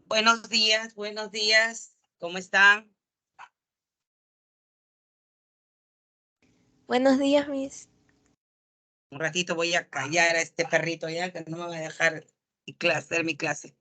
Buenos días, ¿cómo están? Buenos días, Miss. Un ratito voy a callar a este perrito ya que no me va a dejar hacer mi clase.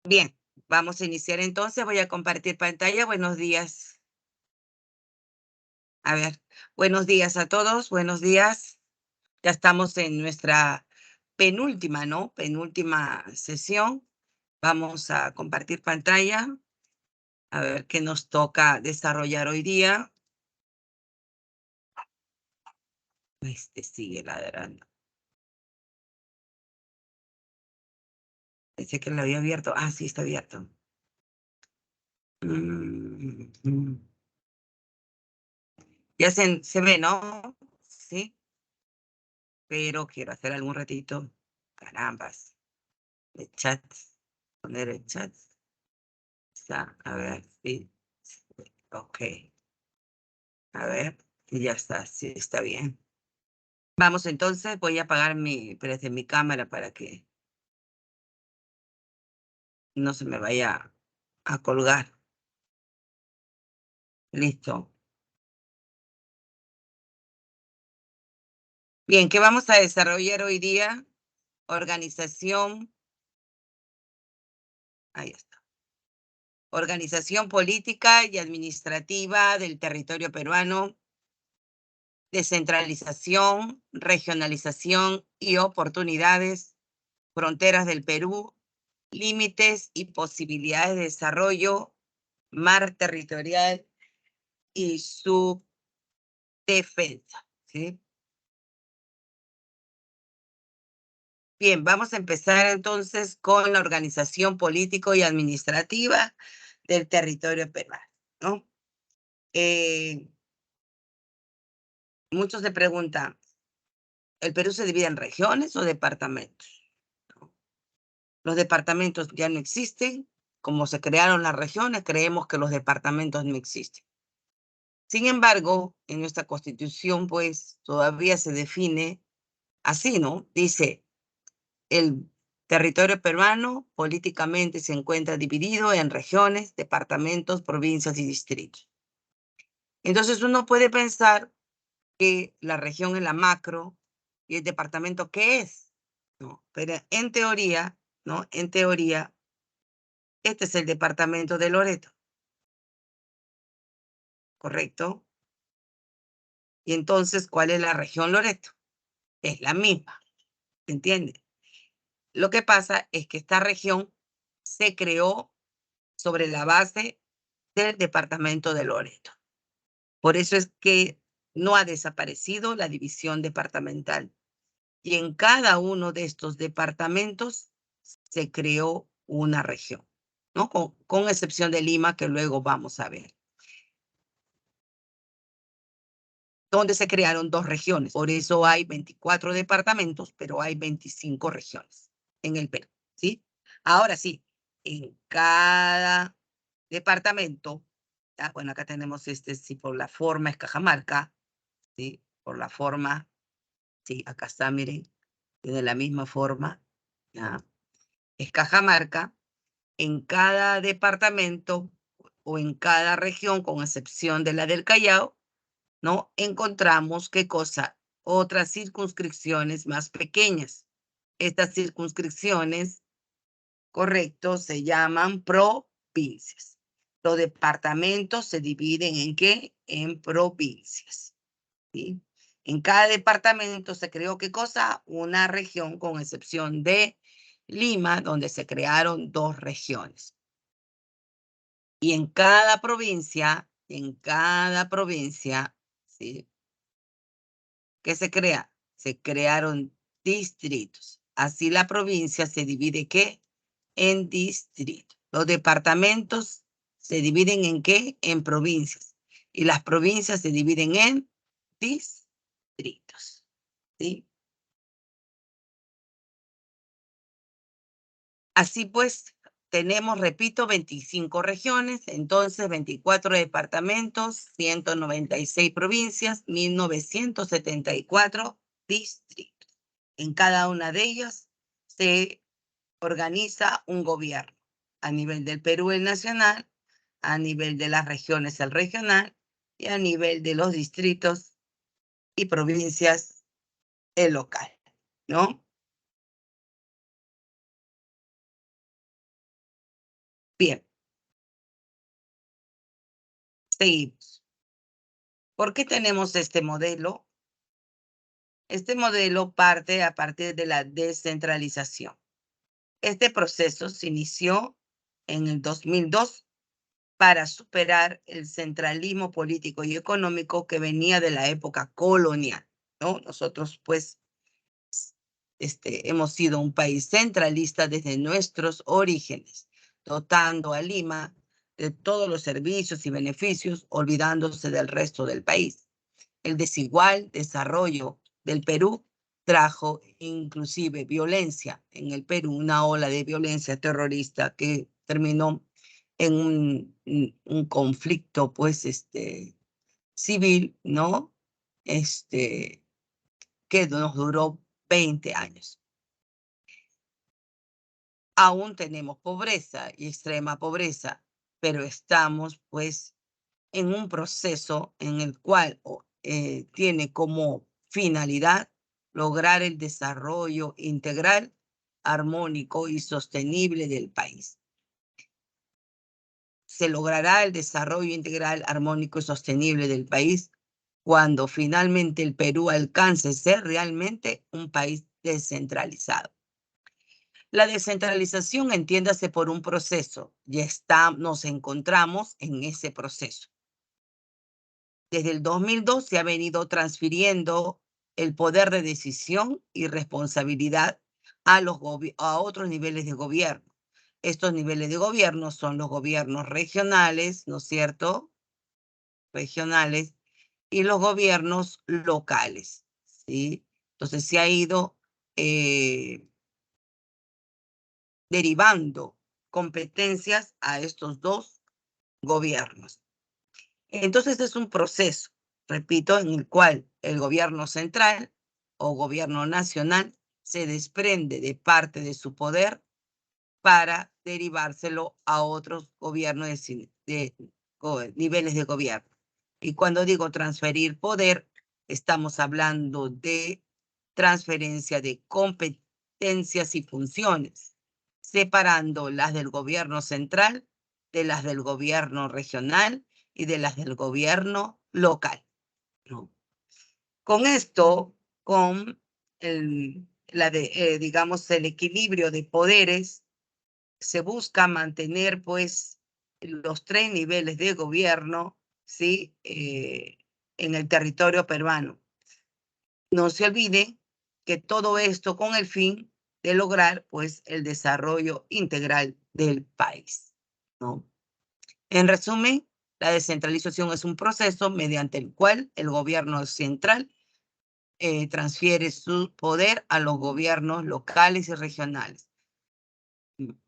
Bien, vamos a iniciar entonces. Voy a compartir pantalla. Buenos días. A ver, buenos días a todos. Buenos días. Ya estamos en nuestra penúltima, ¿no? Penúltima sesión. Vamos a compartir pantalla. A ver qué nos toca desarrollar hoy día. Este sigue ladrando. Pensé que lo había abierto. Ah, sí, está abierto. Ya se ve, ¿no? Sí, pero quiero hacer algún ratito. Carambas. El chat. Poner el chat. A ver, sí. Ok. A ver, y ya está. Sí, está bien. Vamos entonces. Voy a apagar mi cámara para que no se me vaya a colgar. Listo. Bien, ¿qué vamos a desarrollar hoy día? Organización. Ahí está. Organización política y administrativa del territorio peruano, descentralización, regionalización y oportunidades, fronteras del Perú, límites y posibilidades de desarrollo, mar territorial y su defensa. ¿Sí? Bien, vamos a empezar entonces con la organización político y administrativa del territorio peruano, ¿no? Muchos se preguntan, ¿el Perú se divide en regiones o departamentos? ¿No? Los departamentos ya no existen. Como se crearon las regiones, creemos que los departamentos no existen. Sin embargo, en nuestra Constitución, pues, todavía se define así, ¿no? Dice, el territorio peruano políticamente se encuentra dividido en regiones, departamentos, provincias y distritos. Entonces uno puede pensar que la región es la macro y el departamento qué es, ¿no? Pero en teoría, ¿no? En teoría, este es el departamento de Loreto, ¿correcto? Y entonces, ¿cuál es la región Loreto? Es la misma, ¿entiende? Lo que pasa es que esta región se creó sobre la base del departamento de Loreto. Por eso es que no ha desaparecido la división departamental. Y en cada uno de estos departamentos se creó una región, ¿no? Con excepción de Lima, que luego vamos a ver, donde se crearon 2 regiones. Por eso hay 24 departamentos, pero hay 25 regiones en el Perú, ¿sí? Ahora sí, en cada departamento, bueno, acá tenemos sí, por la forma es Cajamarca, ¿sí? Por la forma, sí, acá está, miren, tiene la misma forma, ¿ya? Es Cajamarca. En cada departamento o en cada región, con excepción de la del Callao, ¿no? Encontramos, ¿qué cosa? Otras circunscripciones más pequeñas. Estas circunscripciones, correcto, se llaman provincias. Los departamentos se dividen ¿en qué? En provincias, ¿sí? En cada departamento se creó, ¿qué cosa? Una región, con excepción de Lima, donde se crearon 2 regiones. Y en cada provincia, en cada provincia, ¿sí? ¿Qué se crea? Se crearon distritos. Así la provincia se divide, ¿qué? En distritos. Los departamentos se dividen en ¿qué? En provincias. Y las provincias se dividen en distritos, ¿sí? Así pues, tenemos, repito, 25 regiones, entonces 24 departamentos, 196 provincias, 1974 distritos. En cada una de ellas se organiza un gobierno. A nivel del Perú, el nacional, a nivel de las regiones, el regional, y a nivel de los distritos y provincias, el local, ¿no? Bien, seguimos. ¿Por qué tenemos este modelo? Este modelo parte a partir de la descentralización. Este proceso se inició en el 2002 para superar el centralismo político y económico que venía de la época colonial, ¿no? Nosotros, pues, hemos sido un país centralista desde nuestros orígenes, dotando a Lima de todos los servicios y beneficios, olvidándose del resto del país. El desigual desarrollo del Perú trajo inclusive violencia en el Perú, una ola de violencia terrorista que terminó en un conflicto, pues, civil, ¿no? Que nos duró 20 años. Aún tenemos pobreza y extrema pobreza, pero estamos, pues, en un proceso en el cual tiene como finalidad lograr el desarrollo integral, armónico y sostenible del país. Se logrará el desarrollo integral, armónico y sostenible del país cuando finalmente el Perú alcance ser realmente un país descentralizado. La descentralización, entiéndase por un proceso, nos encontramos en ese proceso. Desde el 2002 se ha venido transfiriendo el poder de decisión y responsabilidad a otros niveles de gobierno. Estos niveles de gobierno son los gobiernos regionales, ¿no es cierto? Regionales y los gobiernos locales, ¿sí? Entonces se ha ido derivando competencias a estos dos gobiernos. Entonces es un proceso, repito, en el cual el gobierno central o gobierno nacional se desprende de parte de su poder para derivárselo a otros gobiernos de niveles de gobierno. Y cuando digo transferir poder, estamos hablando de transferencia de competencias y funciones, separando las del gobierno central de las del gobierno regional y de las del gobierno local, ¿no? Con esto, con digamos, el equilibrio de poderes, se busca mantener, pues, los 3 niveles de gobierno, ¿sí? En el territorio peruano. No se olvide que todo esto con el fin de lograr, pues, el desarrollo integral del país, ¿no? En resumen, la descentralización es un proceso mediante el cual el gobierno central transfiere su poder a los gobiernos locales y regionales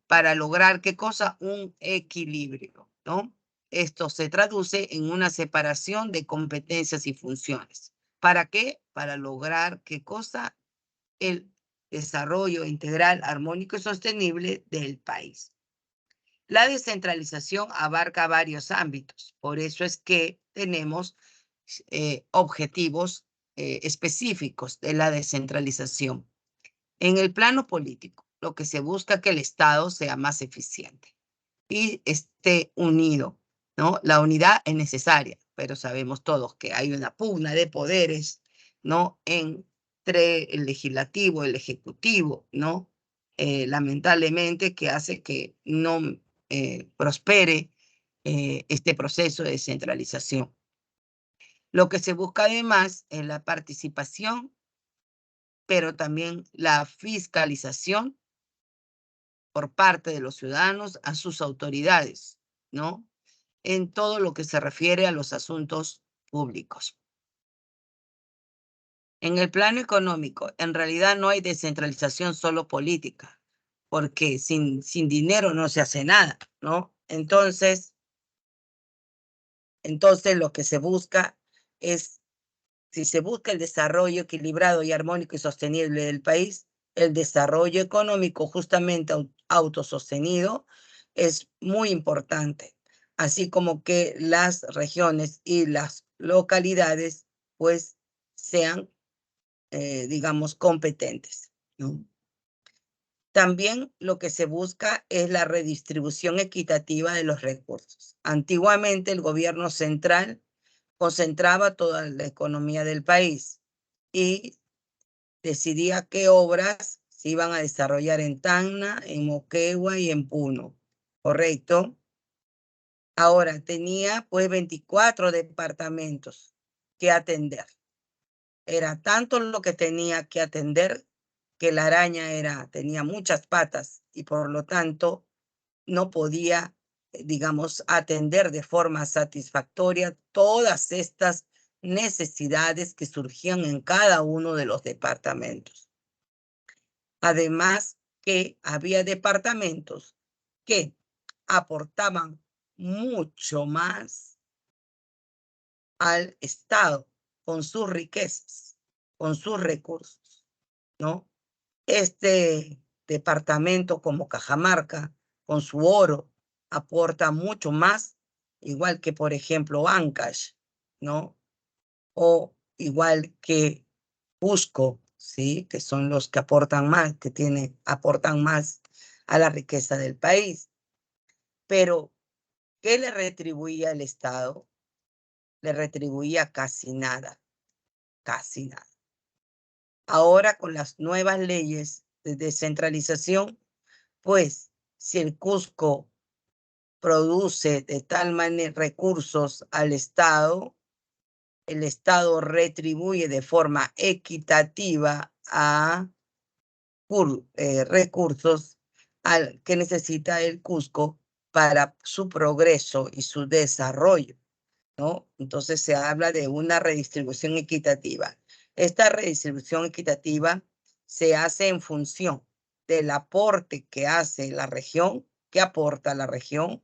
para lograr, ¿qué cosa? Un equilibrio, ¿no? Esto se traduce en una separación de competencias y funciones. ¿Para qué? Para lograr, ¿qué cosa? El desarrollo integral, armónico y sostenible del país. La descentralización abarca varios ámbitos, por eso es que tenemos objetivos específicos de la descentralización. En el plano político, lo que se busca es que el Estado sea más eficiente y esté unido, ¿no? La unidad es necesaria, pero sabemos todos que hay una pugna de poderes, ¿no? Entre el legislativo y el ejecutivo, ¿no? Lamentablemente que hace que no prospere este proceso de descentralización. Lo que se busca además es la participación, pero también la fiscalización por parte de los ciudadanos a sus autoridades, ¿no? En todo lo que se refiere a los asuntos públicos. En el plano económico, en realidad no hay descentralización solo política, porque sin dinero no se hace nada, ¿no? Entonces lo que se busca es, si se busca el desarrollo equilibrado y armónico y sostenible del país, el desarrollo económico justamente autosostenido es muy importante, así como que las regiones y las localidades pues sean, digamos, competentes, ¿no? También lo que se busca es la redistribución equitativa de los recursos. Antiguamente el gobierno central concentraba toda la economía del país y decidía qué obras se iban a desarrollar en Tacna, en Moquegua y en Puno, ¿correcto? Ahora tenía pues 24 departamentos que atender. Era tanto lo que tenía que atender que la araña tenía muchas patas y por lo tanto no podía, digamos, atender de forma satisfactoria todas estas necesidades que surgían en cada uno de los departamentos. Además que había departamentos que aportaban mucho más al Estado con sus riquezas, con sus recursos, ¿no? Este departamento como Cajamarca, con su oro, aporta mucho más, igual que, por ejemplo, Ancash, ¿no? O igual que Cusco, ¿sí? Que son los que aportan más, aportan más a la riqueza del país. Pero, ¿qué le retribuía el Estado? Le retribuía casi nada, casi nada. Ahora, con las nuevas leyes de descentralización, pues, si el Cusco produce de tal manera recursos al Estado, el Estado retribuye de forma equitativa a recursos que necesita el Cusco para su progreso y su desarrollo, ¿no? Entonces se habla de una redistribución equitativa. Esta redistribución equitativa se hace en función del aporte que hace la región, que aporta la región,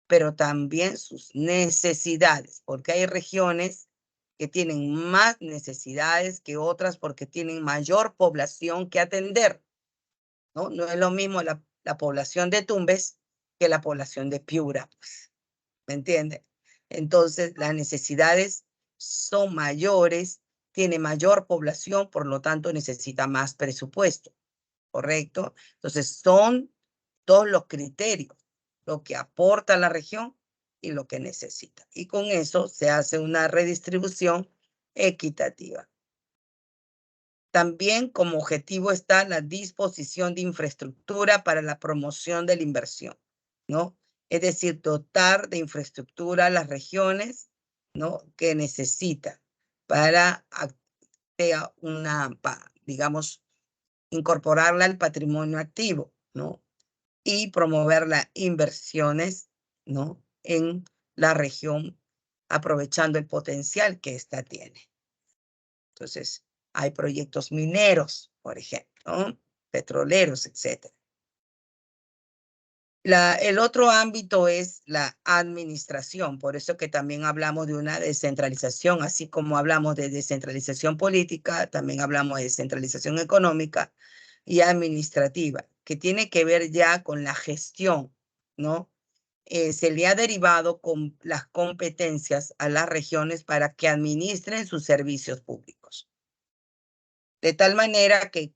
pero también sus necesidades, porque hay regiones que tienen más necesidades que otras porque tienen mayor población que atender, ¿no? No es lo mismo la población de Tumbes que la población de Piura, pues, ¿me entiende? Entonces, las necesidades son mayores, tiene mayor población, por lo tanto, necesita más presupuesto, ¿correcto? Entonces, son todos los criterios, lo que aporta la región y lo que necesita. Y con eso se hace una redistribución equitativa. También como objetivo está la disposición de infraestructura para la promoción de la inversión, ¿no? Es decir, dotar de infraestructura a las regiones, ¿no? Que necesita para digamos, incorporarla al patrimonio activo, ¿no? Y promover las inversiones, ¿no? En la región, aprovechando el potencial que ésta tiene. Entonces, hay proyectos mineros, por ejemplo, ¿no? Petroleros, etc. El otro ámbito es la administración, por eso que también hablamos de una descentralización, así como hablamos de descentralización política, también hablamos de descentralización económica y administrativa, que tiene que ver ya con la gestión, ¿no? Se le ha derivado con las competencias a las regiones para que administren sus servicios públicos. De tal manera que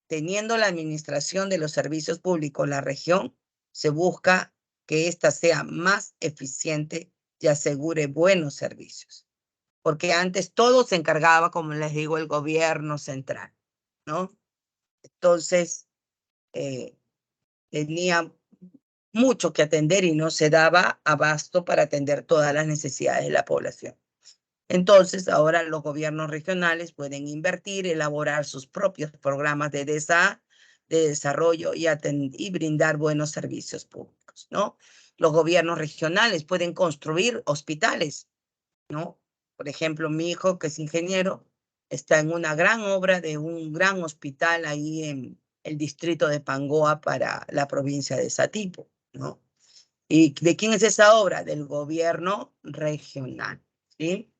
teniendo la administración de los servicios públicos, la región se busca que ésta sea más eficiente y asegure buenos servicios. Porque antes todo se encargaba, como les digo, el gobierno central, ¿no? Entonces, tenía mucho que atender y no se daba abasto para atender todas las necesidades de la población. Entonces, ahora los gobiernos regionales pueden invertir, elaborar sus propios programas de desarrollo y brindar buenos servicios públicos, ¿no? Los gobiernos regionales pueden construir hospitales, ¿no? Por ejemplo, mi hijo, que es ingeniero, está en una gran obra de un gran hospital ahí en el distrito de Pangoa para la provincia de Satipo, ¿no? ¿Y de quién es esa obra? Del gobierno regional, ¿sí?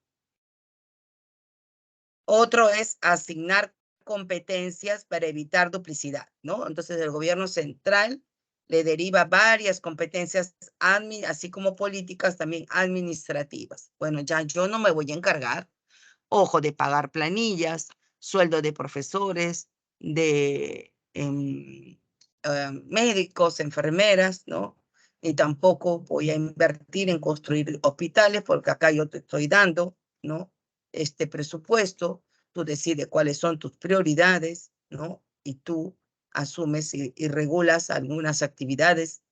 Otro es asignar competencias para evitar duplicidad, ¿no? Entonces el gobierno central le deriva varias competencias, así como políticas también administrativas. Bueno, ya yo no me voy a encargar, ojo, de pagar planillas, sueldo de profesores, de médicos, enfermeras, ¿no? Y tampoco voy a invertir en construir hospitales porque acá yo te estoy dando, ¿no? Este presupuesto, tú decides cuáles son tus prioridades, ¿no? Y tú asumes y regulas algunas actividades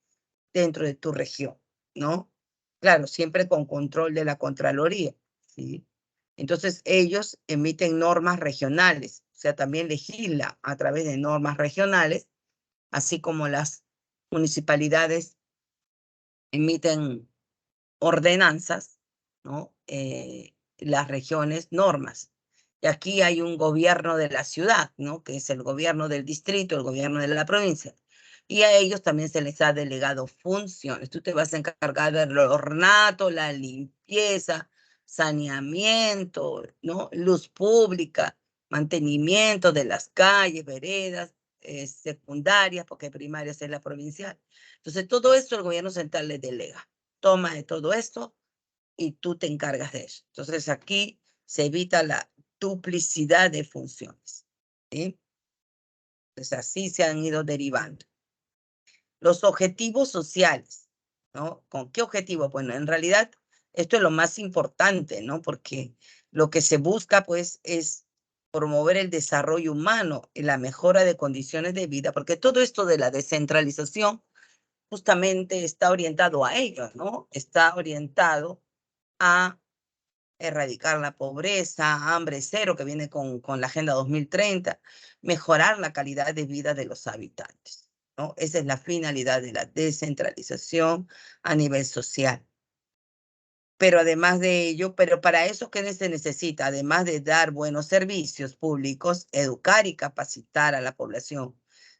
dentro de tu región, ¿no? Claro, siempre con control de la Contraloría, ¿sí? Entonces, ellos emiten normas regionales, o sea, también legisla a través de normas regionales, así como las municipalidades emiten ordenanzas, ¿no? Las regiones, normas. Y aquí hay un gobierno de la ciudad, ¿no? Que es el gobierno del distrito, el gobierno de la provincia. Y a ellos también se les ha delegado funciones. Tú te vas a encargar del ornato, la limpieza, saneamiento, ¿no? Luz pública, mantenimiento de las calles, veredas, secundarias, porque primarias es la provincial. Entonces, todo esto el gobierno central le delega. Toma de todo esto y tú te encargas de eso. Entonces aquí se evita la duplicidad de funciones, ¿sí? Entonces así se han ido derivando. Los objetivos sociales, ¿no? ¿Con qué objetivo? Bueno, en realidad esto es lo más importante, ¿no? Porque lo que se busca, pues, es promover el desarrollo humano y la mejora de condiciones de vida, porque todo esto de la descentralización justamente está orientado a ello, ¿no? Está orientado a erradicar la pobreza, hambre cero que viene con la Agenda 2030, mejorar la calidad de vida de los habitantes, ¿no? Esa es la finalidad de la descentralización a nivel social. Pero además de ello, pero para eso, ¿qué se necesita? Además de dar buenos servicios públicos, educar y capacitar a la población,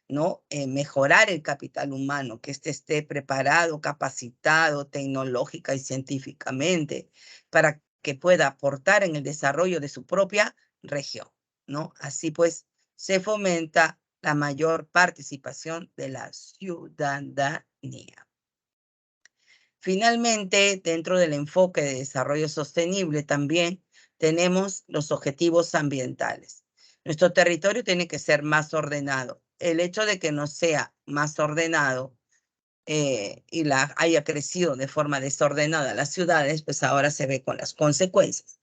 ¿no? Mejorar el capital humano, que éste esté preparado, capacitado tecnológica y científicamente para que pueda aportar en el desarrollo de su propia región, ¿no? Así pues, se fomenta la mayor participación de la ciudadanía. Finalmente, dentro del enfoque de desarrollo sostenible también tenemos los objetivos ambientales. Nuestro territorio tiene que ser más ordenado. El hecho de que no sea más ordenado haya crecido de forma desordenada las ciudades, pues ahora se ve con las consecuencias.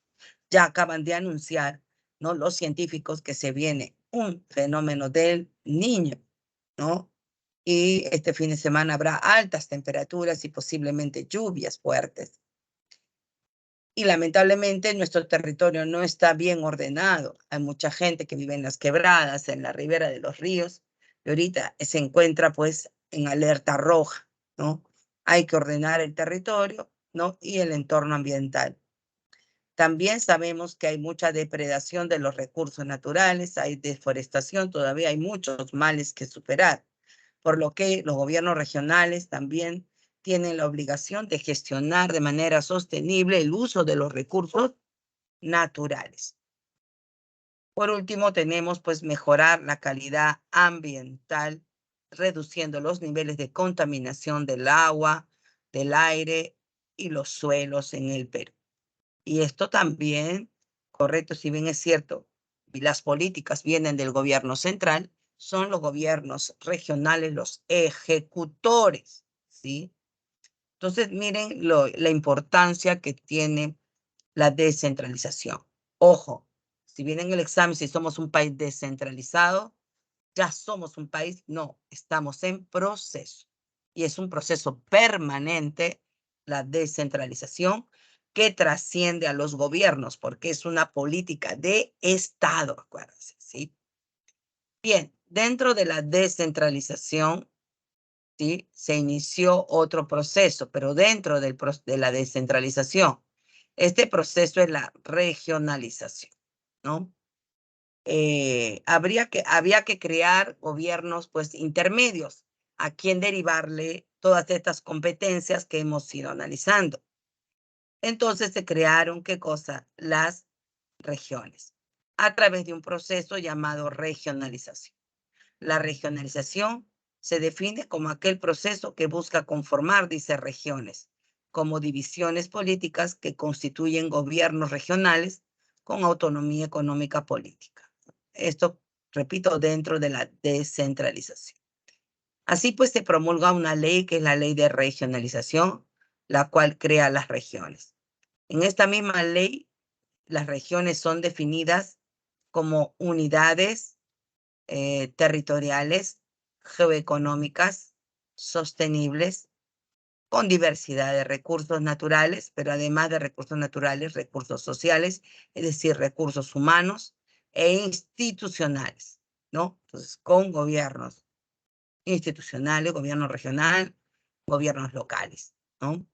Ya acaban de anunciar, ¿no? Los científicos que se viene un fenómeno del niño, ¿no? Y este fin de semana habrá altas temperaturas y posiblemente lluvias fuertes. Y lamentablemente nuestro territorio no está bien ordenado. Hay mucha gente que vive en las quebradas, en la ribera de los ríos, y ahorita se encuentra pues en alerta roja, ¿no? Hay que ordenar el territorio, ¿no? Y el entorno ambiental. También sabemos que hay mucha depredación de los recursos naturales, hay deforestación, todavía hay muchos males que superar, por lo que los gobiernos regionales también tienen la obligación de gestionar de manera sostenible el uso de los recursos naturales. Por último, tenemos pues mejorar la calidad ambiental, reduciendo los niveles de contaminación del agua, del aire y los suelos en el Perú. Y esto también, correcto, si bien es cierto, las políticas vienen del gobierno central, son los gobiernos regionales los ejecutores, ¿sí? Entonces, miren la importancia que tiene la descentralización. Ojo, si viene en el examen, si somos un país descentralizado, ya somos un país, no, estamos en proceso. y es un proceso permanente, la descentralización, que trasciende a los gobiernos, porque es una política de Estado, acuérdense, ¿sí? Bien, dentro de la descentralización, ¿sí? Se inició otro proceso, pero dentro de la descentralización, este proceso es la regionalización, ¿no? Había que crear gobiernos, pues, intermedios, a quien derivarle todas estas competencias que hemos ido analizando. Entonces se crearon, ¿qué cosa? Las regiones, a través de un proceso llamado regionalización. La regionalización se define como aquel proceso que busca conformar, dice, regiones, como divisiones políticas que constituyen gobiernos regionales con autonomía económica política. Esto, repito, dentro de la descentralización. Así pues, se promulga una ley que es la ley de regionalización, la cual crea las regiones. En esta misma ley, las regiones son definidas como unidades territoriales, geoeconómicas, sostenibles, con diversidad de recursos naturales, pero además de recursos naturales, recursos sociales, es decir, recursos humanos e institucionales, ¿no? Entonces, con gobiernos institucionales, gobierno regional, gobiernos locales, ¿no?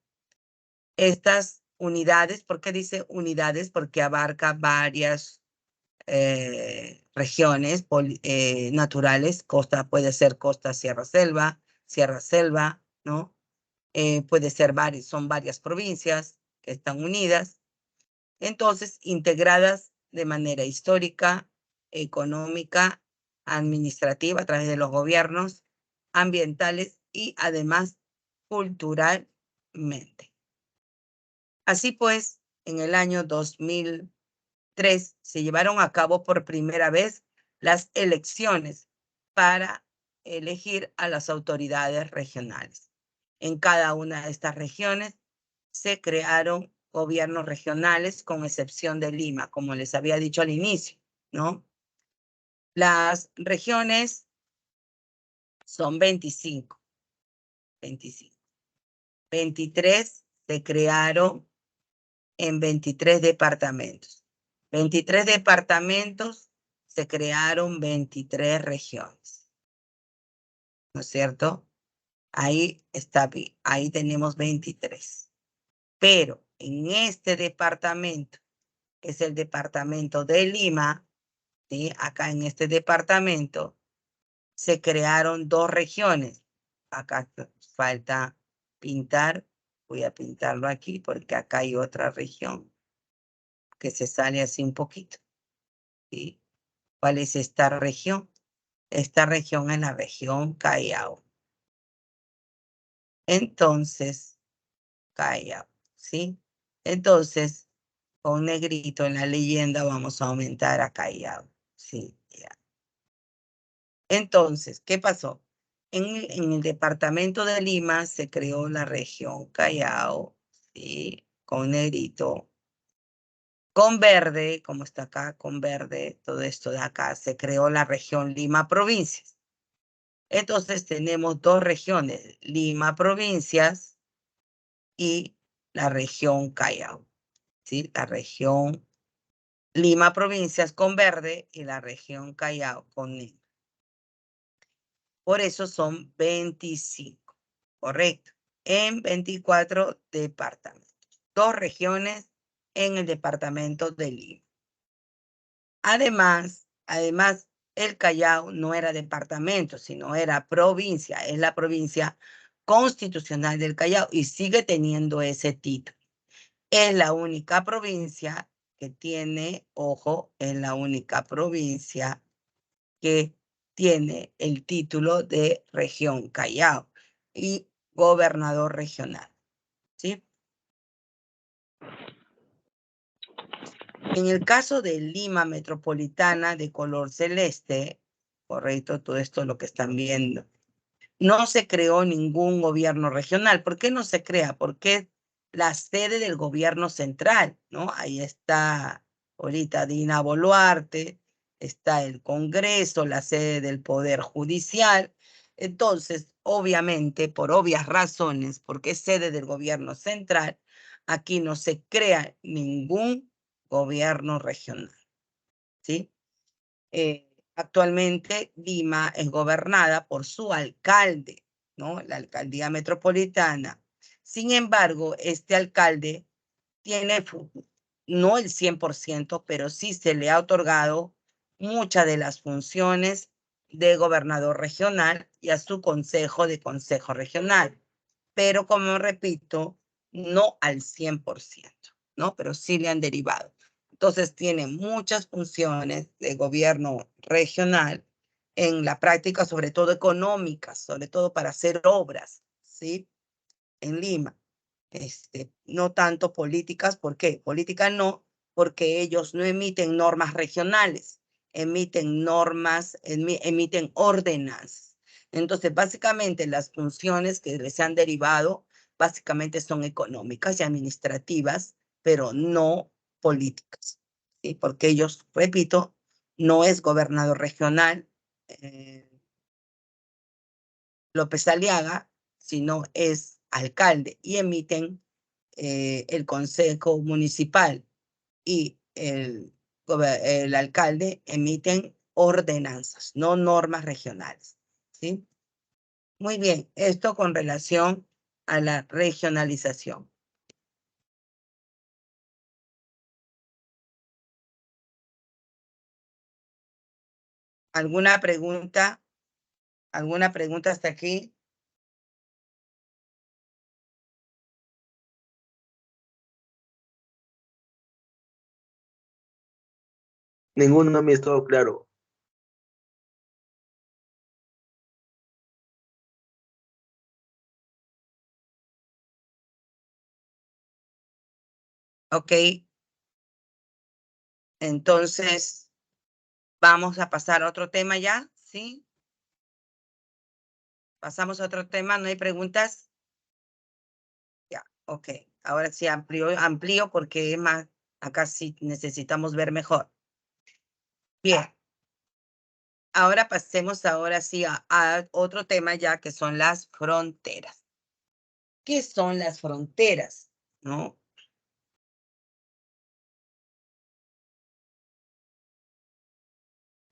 Estas unidades, ¿por qué dice unidades? Porque abarca varias regiones naturales, costa, puede ser costa, sierra, selva, ¿no? Puede ser son varias provincias que están unidas, entonces integradas de manera histórica, económica, administrativa, a través de los gobiernos ambientales y además culturalmente. Así pues, en el año 2003 se llevaron a cabo por primera vez las elecciones para elegir a las autoridades regionales. En cada una de estas regiones se crearon gobiernos regionales, con excepción de Lima, como les había dicho al inicio, ¿no? Las regiones son 25. 23 se crearon en 23 departamentos. 23 departamentos, se crearon 23 regiones, ¿no es cierto? Ahí está, ahí tenemos 23. Pero en este departamento, que es el departamento de Lima, ¿sí? Acá en este departamento se crearon 2 regiones. Acá falta pintar, voy a pintarlo aquí porque acá hay otra región que se sale así un poquito, ¿sí? ¿Cuál es esta región? Esta región es la región Callao. Entonces, Callao, ¿sí? Entonces, con negrito en la leyenda vamos a aumentar a Callao, ¿sí? Ya. Entonces, ¿qué pasó? En el departamento de Lima se creó la región Callao, ¿sí? Con negrito. Con verde, como está acá, con verde, todo esto de acá, se creó la región Lima Provincias. Entonces tenemos 2 regiones, Lima Provincias y la región Callao, ¿sí? La región Lima Provincias con verde y la región Callao con negro. Por eso son 25, correcto, en 24 departamentos. 2 regiones en el departamento de Lima. Además, el Callao no era departamento, sino era provincia. Es la provincia constitucional del Callao y sigue teniendo ese título. Es la única provincia que tiene, ojo, es la única provincia que tiene el título de región Callao y gobernador regional, ¿sí? En el caso de Lima Metropolitana de color celeste, correcto, todo esto es lo que están viendo, no se creó ningún gobierno regional. ¿Por qué no se crea? Porque es la sede del gobierno central, ¿no? Ahí está ahorita Dina Boluarte, está el Congreso, la sede del Poder Judicial, Entonces, obviamente, por obvias razones, porque es sede del gobierno central, aquí no se crea ningún gobierno regional, ¿sí? Actualmente Lima es gobernada por su alcalde, ¿no? La alcaldía metropolitana. Sin embargo, este alcalde tiene, no el 100%, pero sí se le ha otorgado muchas de las funciones de gobernador regional y a su consejo de consejo regional. Pero como repito, no al 100%, ¿no? Pero sí le han derivado. Entonces tiene muchas funciones de gobierno regional en la práctica, sobre todo económicas, sobre todo para hacer obras, ¿sí? En Lima. No tanto políticas, ¿por qué? Política no, porque ellos no emiten normas regionales, emiten normas, emiten ordenanzas. Entonces, básicamente las funciones que les han derivado, básicamente son económicas y administrativas, pero no políticas, ¿sí? Porque ellos, repito, no es gobernador regional López Aliaga, sino es alcalde y emiten el consejo municipal y el alcalde emiten ordenanzas, no normas regionales, ¿sí? Muy bien, esto con relación a la regionalización. ¿Alguna pregunta? ¿Alguna pregunta hasta aquí? Ninguno me ha estado claro. Ok, entonces vamos a pasar a otro tema ya, ¿sí? Pasamos a otro tema, ¿no hay preguntas? Ya, ok. Ahora sí amplío porque es más, acá sí necesitamos ver mejor. Bien, ahora pasemos ahora sí a otro tema ya que son las fronteras. ¿Qué son las fronteras? ¿No?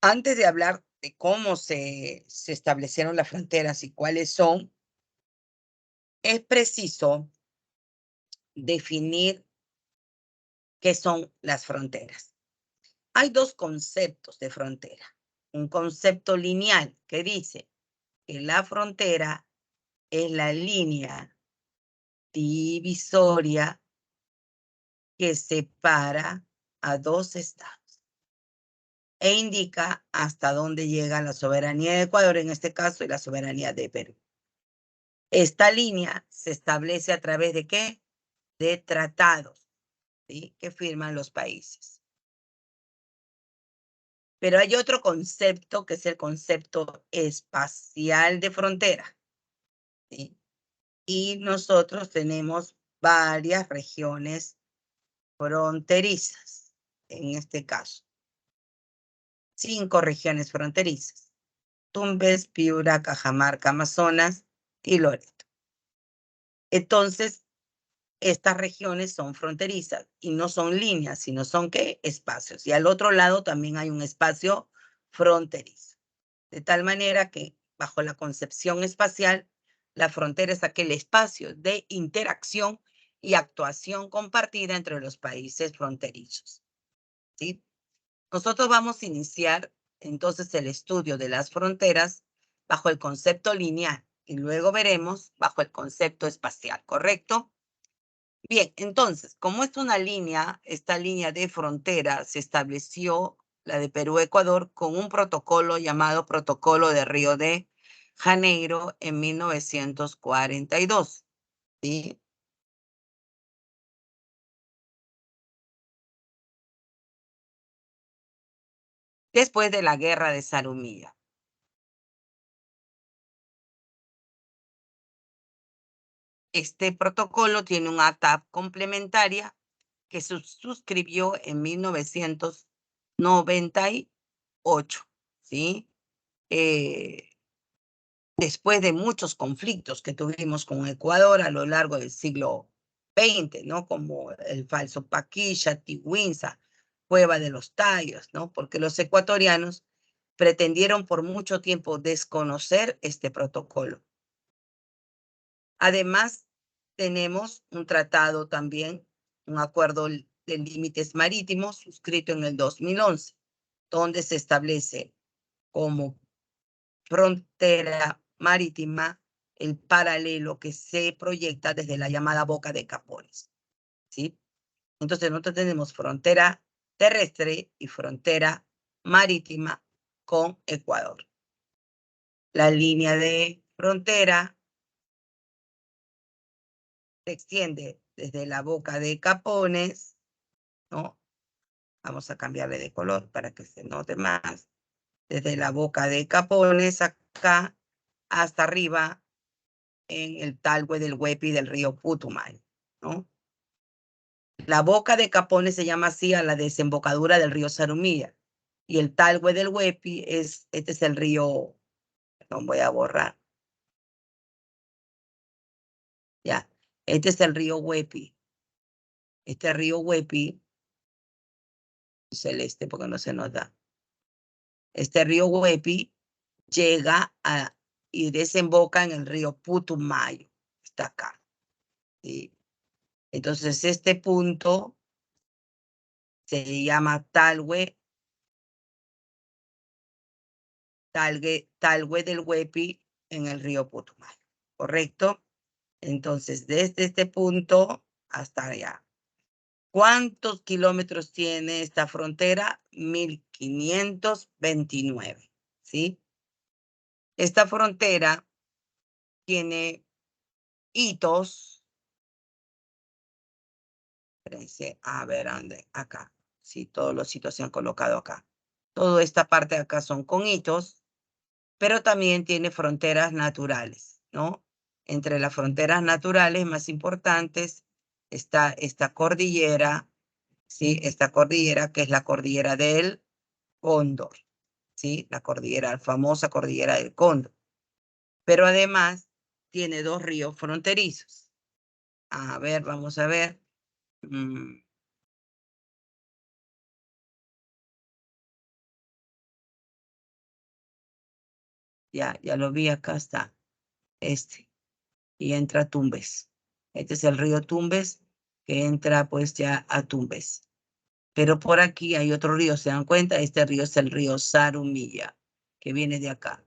Antes de hablar de cómo se establecieron las fronteras y cuáles son, es preciso definir qué son las fronteras. Hay dos conceptos de frontera. Un concepto lineal que dice que la frontera es la línea divisoria que separa a dos estados e indica hasta dónde llega la soberanía de Ecuador, en este caso, y la soberanía de Perú. Esta línea se establece a través de ¿qué? De tratados, ¿sí? Que firman los países. Pero hay otro concepto que es el concepto espacial de frontera, ¿sí? Y nosotros tenemos varias regiones fronterizas, en este caso. 5 regiones fronterizas: Tumbes, Piura, Cajamarca, Amazonas y Loreto. Entonces, estas regiones son fronterizas y no son líneas, sino son ¿qué? Espacios. Y al otro lado también hay un espacio fronterizo. De tal manera que, bajo la concepción espacial, la frontera es aquel espacio de interacción y actuación compartida entre los países fronterizos, ¿sí? Nosotros vamos a iniciar entonces el estudio de las fronteras bajo el concepto lineal y luego veremos bajo el concepto espacial, ¿correcto? Bien, entonces, como es una línea, esta línea de frontera se estableció, la de Perú-Ecuador, con un protocolo llamado Protocolo de Río de Janeiro en 1942, ¿sí? Después de la Guerra de Zarumilla. Este protocolo tiene un acta complementaria que se suscribió en 1998, ¿sí? después de muchos conflictos que tuvimos con Ecuador a lo largo del siglo XX, ¿no? Como el falso Paquilla, Tigüinza, Cueva de los Tallos, ¿no? Porque los ecuatorianos pretendieron por mucho tiempo desconocer este protocolo. Además, tenemos un tratado también, un acuerdo de límites marítimos suscrito en el 2011, donde se establece como frontera marítima el paralelo que se proyecta desde la llamada Boca de Capones, ¿sí? Entonces nosotros tenemos frontera terrestre y frontera marítima con Ecuador. La línea de frontera se extiende desde la Boca de Capones, ¿no? Vamos a cambiarle de color para que se note más. Desde la Boca de Capones acá hasta arriba en el talhue del Huepi del río Putumayo, ¿no? La Boca de Capones se llama así a la desembocadura del río Sarumilla. Y el talhue del Huepi este es el río, no voy a borrar. Ya, este es el río Huepi. Este río Huepi, celeste porque no se nos da. Este río Huepi llega y desemboca en el río Putumayo. Está acá. ¿Sí? Entonces, este punto se llama talhue del Huepi en el río Putumayo. ¿Correcto? Entonces, desde este punto hasta allá. ¿Cuántos kilómetros tiene esta frontera? 1529. ¿Sí? Esta frontera tiene hitos. Espérense, a ver, ¿dónde? Acá. Sí, todos los hitos se han colocado acá. Toda esta parte de acá son con hitos, pero también tiene fronteras naturales, ¿no? Entre las fronteras naturales más importantes está esta cordillera, ¿sí? Esta cordillera que es la cordillera del Cóndor, ¿sí? La famosa cordillera del Cóndor. Pero además tiene dos ríos fronterizos. A ver, vamos a ver. Ya lo vi, acá está. Y entra a Tumbes. Este es el río Tumbes que entra pues ya a Tumbes. Pero por aquí hay otro río, ¿se dan cuenta? Este río es el río Sarumilla, que viene de acá.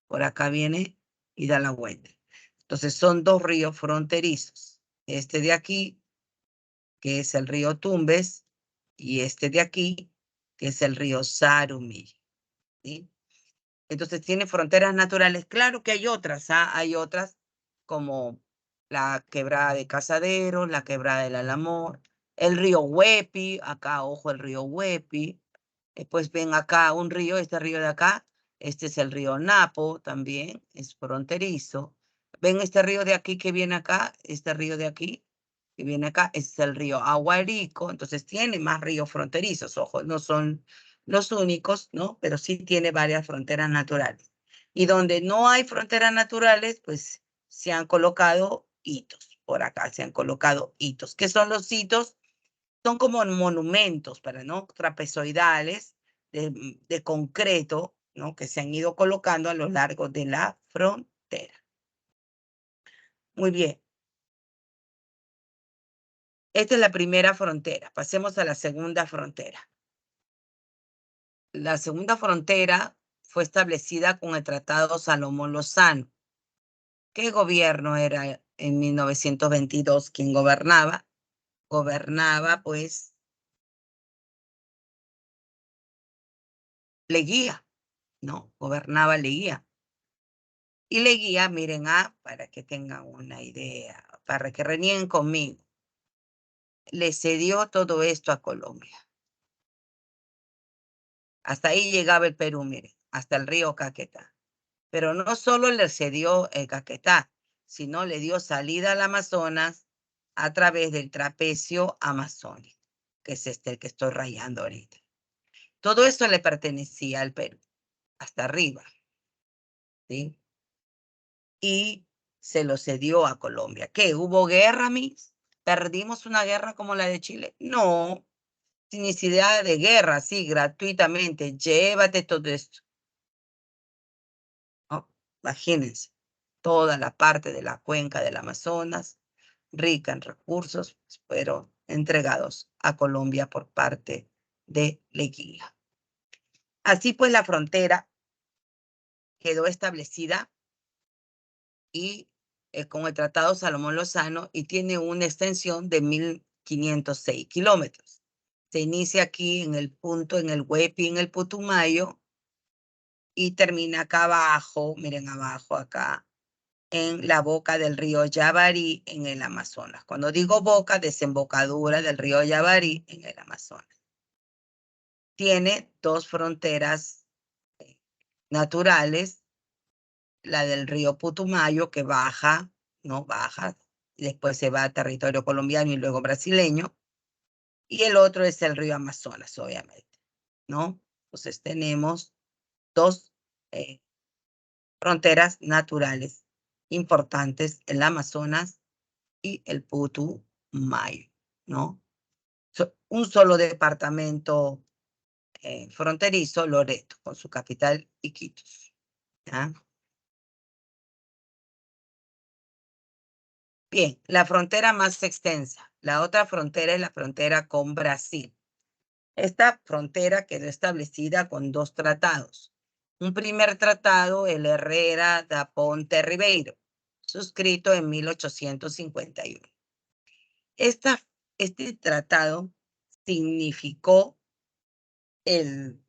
Por acá viene y da la vuelta. Entonces son dos ríos fronterizos. Este de aquí, que es el río Tumbes, y este de aquí, que es el río Sarumilla. ¿Sí? Entonces tiene fronteras naturales. Claro que hay otras, hay otras como la quebrada de Casadero, la quebrada del Alamor, el río Huepi, acá, ojo, el río Huepi. Después ven acá un río, este río de acá, este es el río Napo también, es fronterizo. Ven este río de aquí que viene acá, este río de aquí que viene acá, es el río Aguarico, entonces tiene más ríos fronterizos, ojo, no son los únicos, ¿no? Pero sí tiene varias fronteras naturales. Y donde no hay fronteras naturales, pues se han colocado hitos. Por acá se han colocado hitos. ¿Qué son los hitos? Son como monumentos, para no trapezoidales de concreto, ¿no? Que se han ido colocando a lo largo de la frontera. Muy bien. Esta es la primera frontera. Pasemos a la segunda frontera. La segunda frontera fue establecida con el Tratado Salomón-Lozano. ¿Qué gobierno era en 1922 quien gobernaba? Gobernaba, pues, Leguía, ¿no? Gobernaba Leguía. Y Leguía, miren, para que tengan una idea, para que renieguen conmigo, le cedió todo esto a Colombia. Hasta ahí llegaba el Perú, miren, hasta el río Caquetá. Pero no solo le cedió el Caquetá, sino le dio salida al Amazonas a través del trapecio amazónico, que es el que estoy rayando ahorita. Todo esto le pertenecía al Perú, hasta arriba, ¿sí? y se lo cedió a Colombia. ¿Qué? ¿Hubo guerra, mis? ¿Perdimos una guerra como la de Chile? No, sin necesidad de guerra, sí, gratuitamente. Llévate todo esto. ¿No? Imagínense, toda la parte de la cuenca del Amazonas, rica en recursos, fueron entregados a Colombia por parte de Leguía. Así pues, la frontera quedó establecida y con el Tratado Salomón Lozano y tiene una extensión de 1.506 kilómetros. Se inicia aquí en el punto, en el Huepi, en el Putumayo, y termina acá abajo, miren abajo acá, en la boca del río Yavarí, en el Amazonas. Cuando digo boca, desembocadura del río Yavarí en el Amazonas. Tiene dos fronteras naturales, la del río Putumayo, que baja, ¿no? Baja, y después se va a territorio colombiano y luego brasileño, y el otro es el río Amazonas, obviamente, ¿no? Entonces tenemos dos fronteras naturales importantes, el Amazonas y el Putumayo, ¿no? Un solo departamento fronterizo, Loreto, con su capital, Iquitos, ¿ya? Bien, la frontera más extensa. La otra frontera es la frontera con Brasil. Esta frontera quedó establecida con dos tratados. Un primer tratado, el Herrera da Ponte Ribeiro, suscrito en 1851. Este tratado significó el,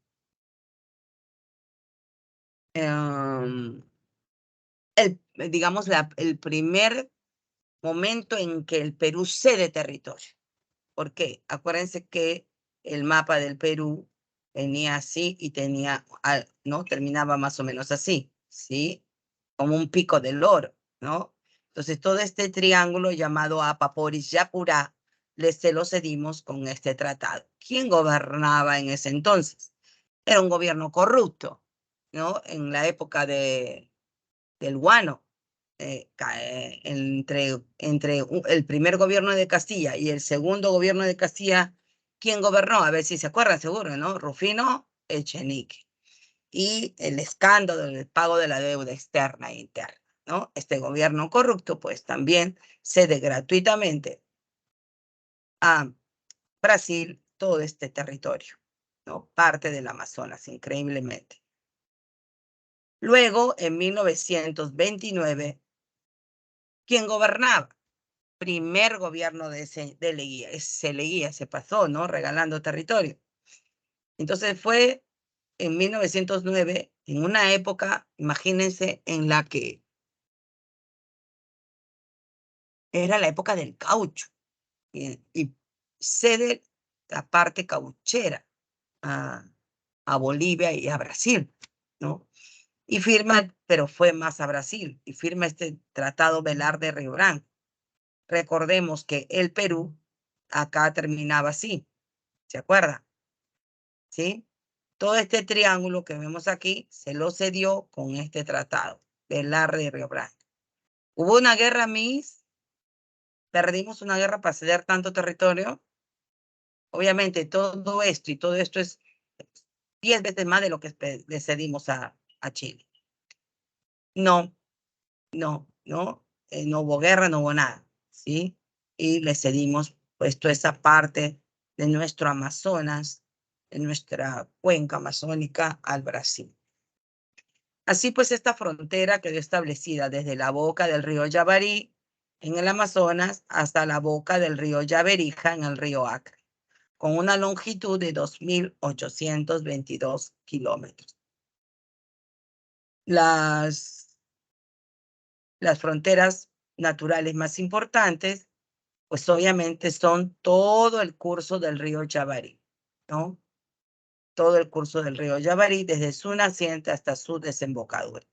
digamos, el primer momento en que el Perú cede territorio. ¿Por qué? Acuérdense que el mapa del Perú venía así y tenía, ¿no? Terminaba más o menos así, ¿sí? Como un pico del oro, ¿no? Entonces, todo este triángulo llamado Apaporis Yapurá, se lo cedimos con este tratado. ¿Quién gobernaba en ese entonces? Era un gobierno corrupto, ¿no? En la época del Guano, entre el primer gobierno de Castilla y el segundo gobierno de Castilla, ¿quién gobernó? A ver si se acuerdan, seguro, ¿no? Rufino Echenique. Y el escándalo del pago de la deuda externa e interna, ¿no? Este gobierno corrupto, pues también cede gratuitamente a Brasil todo este territorio, ¿no? Parte del Amazonas, increíblemente. Luego, en 1929, ¿quién gobernaba? Primer gobierno de Leguía. Leguía se pasó, ¿no? Regalando territorio. Entonces fue en 1909, en una época, imagínense, en la que era la época del caucho, y cede la parte cauchera a Bolivia y a Brasil, ¿no? Y firma, pero fue más a Brasil, y firma este Tratado Velar de Río Branco. Recordemos que el Perú acá terminaba así, ¿se acuerda? ¿Sí? Todo este triángulo que vemos aquí se lo cedió con este tratado, Velar de Río Branco. ¿Hubo una guerra, Miss? ¿Perdimos una guerra para ceder tanto territorio? Obviamente, todo esto es 10 veces más de lo que le cedimos a Chile. No, no, no, no hubo guerra, no hubo nada, ¿sí? Y le cedimos, pues, toda esa parte de nuestro Amazonas, de nuestra cuenca amazónica al Brasil. Así pues, esta frontera quedó establecida desde la boca del río Yavarí, en el Amazonas, hasta la boca del río Yaberija, en el río Acre, con una longitud de 2.822 kilómetros. Las fronteras naturales más importantes, pues obviamente son todo el curso del río Yavarí, ¿no? Todo el curso del río Yavarí, desde su naciente hasta su desembocadura,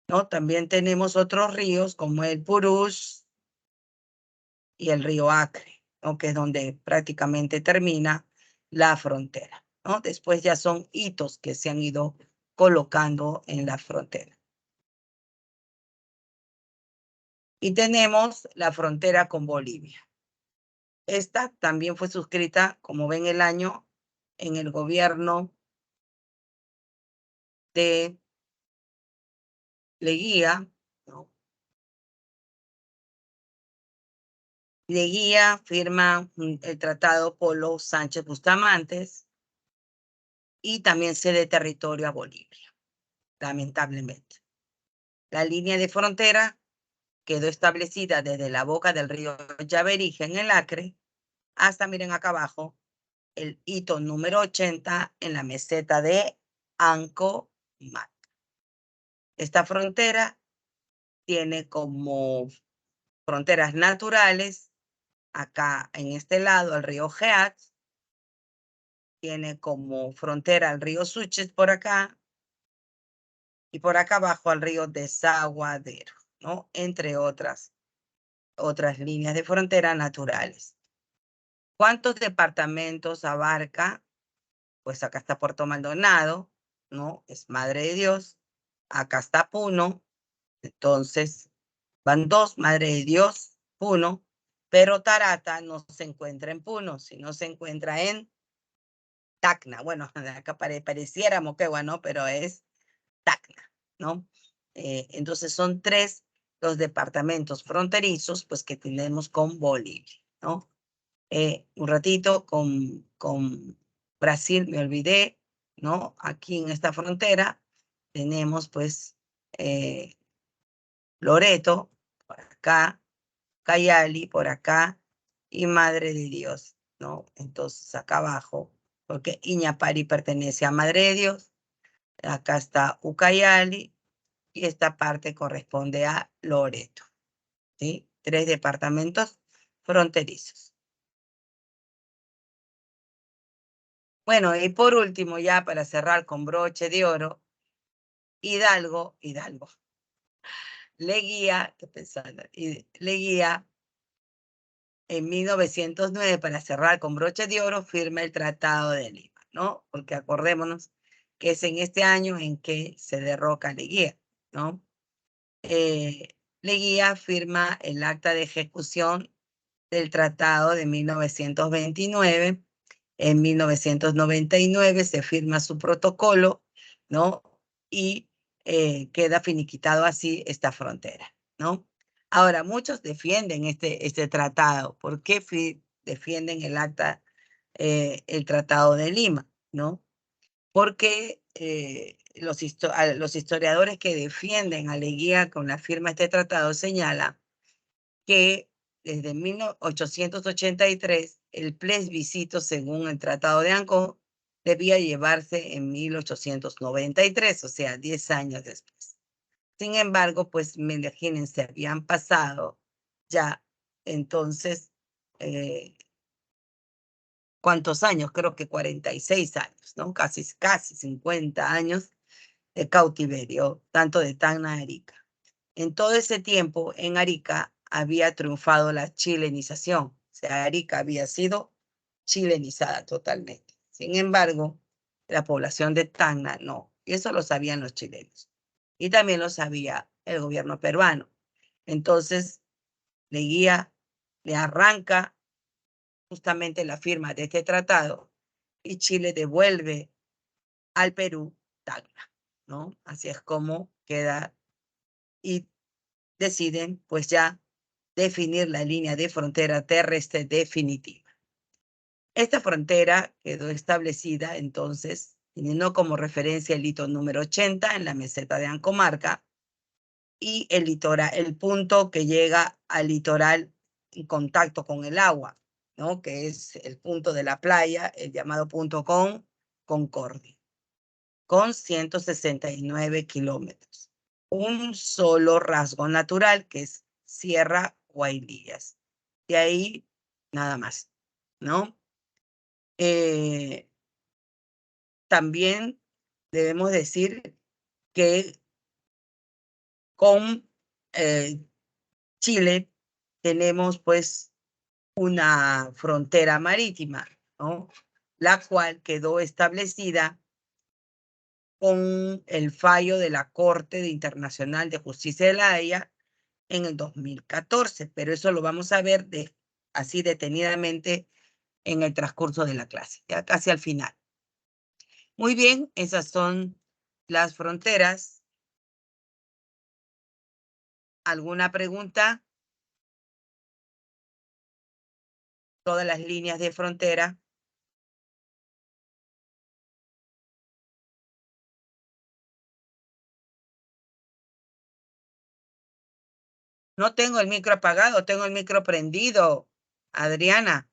¿no? También tenemos otros ríos como el Purús y el río Acre, ¿no? Que es donde prácticamente termina la frontera, ¿no? Después ya son hitos que se han ido colocando en la frontera. Y tenemos la frontera con Bolivia. Esta también fue suscrita, como ven, el año en el gobierno de Leguía, ¿no? Leguía firma el tratado Polo Sánchez Bustamante y también cede territorio a Bolivia, lamentablemente. La línea de frontera quedó establecida desde la boca del río Yaberija en el Acre hasta, miren acá abajo, el hito número 80 en la meseta de Ancomac. Esta frontera tiene como fronteras naturales, acá en este lado, el río Geat, tiene como frontera el río Suchet por acá, y por acá abajo al río Desaguadero, ¿no? Entre otras líneas de frontera naturales. ¿Cuántos departamentos abarca? Pues acá está Puerto Maldonado, ¿no? Es Madre de Dios. Acá está Puno. Entonces, van dos, Madre de Dios, Puno. Pero Tarata no se encuentra en Puno, sino se encuentra en Tacna. Bueno, acá pareciera Moquegua, ¿no? Pero es Tacna, ¿no? Entonces, son tres los departamentos fronterizos, pues, que tenemos con Bolivia, ¿no? Un ratito con Brasil me olvidé, ¿no? Aquí en esta frontera tenemos pues Loreto, por acá, Cayali, por acá, y Madre de Dios, ¿no? Entonces acá abajo, porque Iñapari pertenece a Madre de Dios, acá está Ucayali, y esta parte corresponde a Loreto, ¿sí? Tres departamentos fronterizos. Bueno, y por último, ya para cerrar con broche de oro, Hidalgo, Leguía, Leguía en 1909, para cerrar con broche de oro, firma el Tratado de Lima, ¿no? Porque acordémonos que es en este año en que se derroca Leguía, ¿no? Leguía firma el acta de ejecución del Tratado de 1929. En 1999 se firma su protocolo, ¿no? Y queda finiquitado así esta frontera, ¿no? Ahora, muchos defienden este tratado. ¿Por qué defienden el Tratado de Lima, ¿no? Porque los historiadores que defienden a Leguía con la firma de este tratado señalan que desde 1883 el plebiscito, según el Tratado de Ancón, debía llevarse en 1893, o sea, 10 años después. Sin embargo, pues imagínense, habían pasado ya entonces, ¿cuántos años? Creo que 46 años, ¿no? Casi 50 años de cautiverio, tanto de Tacna a Arica. En todo ese tiempo, en Arica había triunfado la chilenización. O sea, Arica había sido chilenizada totalmente. Sin embargo, la población de Tacna no. Y eso lo sabían los chilenos. Y también lo sabía el gobierno peruano. Entonces, Leguía le arranca justamente la firma de este tratado y Chile devuelve al Perú Tacna, ¿no? Así es como queda, y deciden pues ya definir la línea de frontera terrestre definitiva. Esta frontera quedó establecida entonces teniendo como referencia el hito número 80 en la meseta de Ancomarca y el punto que llega al litoral en contacto con el agua, ¿no? Que es el punto de la playa, el llamado punto Concordia, con 169 kilómetros. Un solo rasgo natural, que es Sierra Guaylillas. De ahí, nada más, ¿no? También debemos decir que con Chile tenemos pues una frontera marítima, ¿no? La cual quedó establecida con el fallo de la Corte Internacional de Justicia de la Haya en el 2014, pero eso lo vamos a ver así detenidamente en el transcurso de la clase, ya casi al final. Muy bien, esas son las fronteras. ¿Alguna pregunta? Todas las líneas de frontera. No tengo el micro apagado, tengo el micro prendido. Adriana.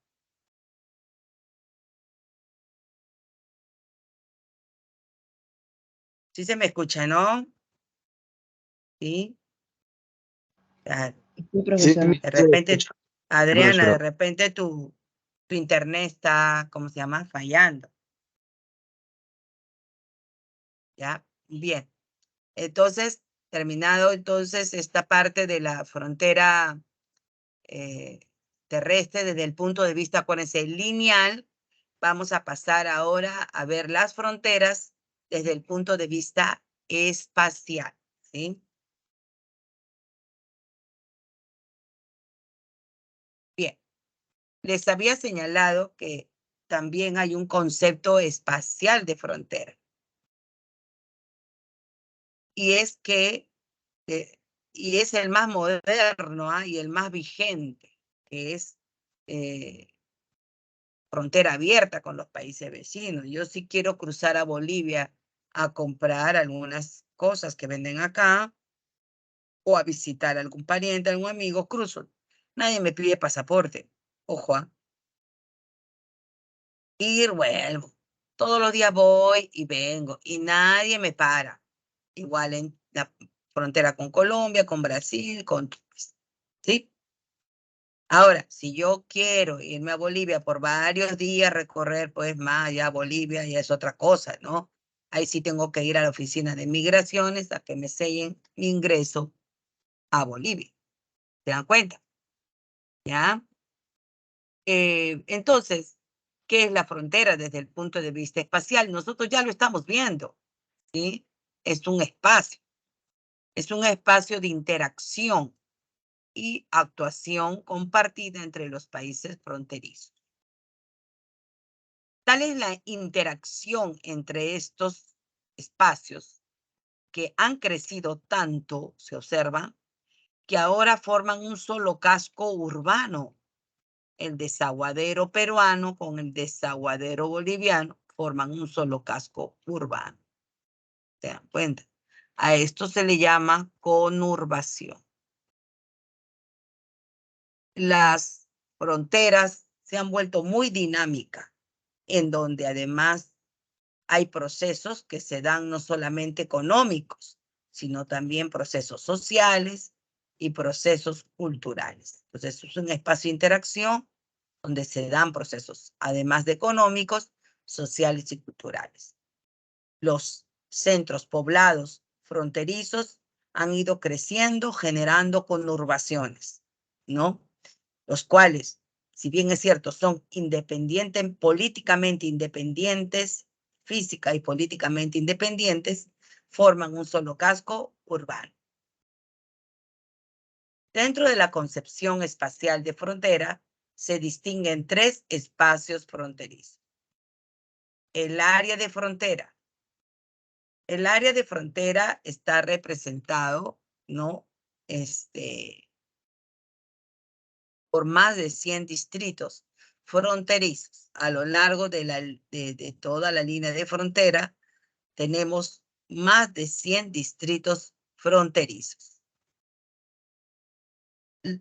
Sí se me escucha, ¿no? Sí. Ah, Sí, Sí, profesor. de repente, Adriana, de profesor. repente tu internet está, ¿cómo se llama? Fallando. ¿Ya? Bien. Entonces, terminado entonces esta parte de la frontera terrestre desde el punto de vista, acuérdense, lineal, vamos a pasar ahora a ver las fronteras desde el punto de vista espacial, ¿sí? Bien, les había señalado que también hay un concepto espacial de frontera. Y es que, y es el más moderno y el más vigente, que es frontera abierta con los países vecinos. Yo sí quiero cruzar a Bolivia a comprar algunas cosas que venden acá o a visitar a algún pariente, algún amigo, cruzo. Nadie me pide pasaporte. Ojo, ir, vuelvo. Todos los días voy y vengo y nadie me para. Igual en la frontera con Colombia, con Brasil, ¿sí? Ahora, si yo quiero irme a Bolivia por varios días, recorrer pues más allá Bolivia, ya es otra cosa, ¿no? Ahí sí tengo que ir a la oficina de migraciones a que me sellen mi ingreso a Bolivia. ¿Se dan cuenta? ¿Ya? Entonces, ¿qué es la frontera desde el punto de vista espacial? Nosotros ya lo estamos viendo, ¿sí? Es un espacio de interacción y actuación compartida entre los países fronterizos. Tal es la interacción entre estos espacios que han crecido tanto, se observa, que ahora forman un solo casco urbano. El desaguadero peruano con el desaguadero boliviano forman un solo casco urbano. ¿Se dan cuenta? A esto se le llama conurbación. Las fronteras se han vuelto muy dinámicas, en donde además hay procesos que se dan no solamente económicos, sino también procesos sociales y procesos culturales. Entonces, es un espacio de interacción donde se dan procesos, además de económicos, sociales y culturales. Los centros poblados fronterizos han ido creciendo, generando conurbaciones, ¿no? Los cuales, si bien es cierto, son independientes, políticamente independientes, física y políticamente independientes, forman un solo casco urbano. Dentro de la concepción espacial de frontera, se distinguen tres espacios fronterizos. El área de frontera. El área de frontera está representado, ¿no? Por más de 100 distritos fronterizos a lo largo de toda la línea de frontera. Tenemos más de 100 distritos fronterizos.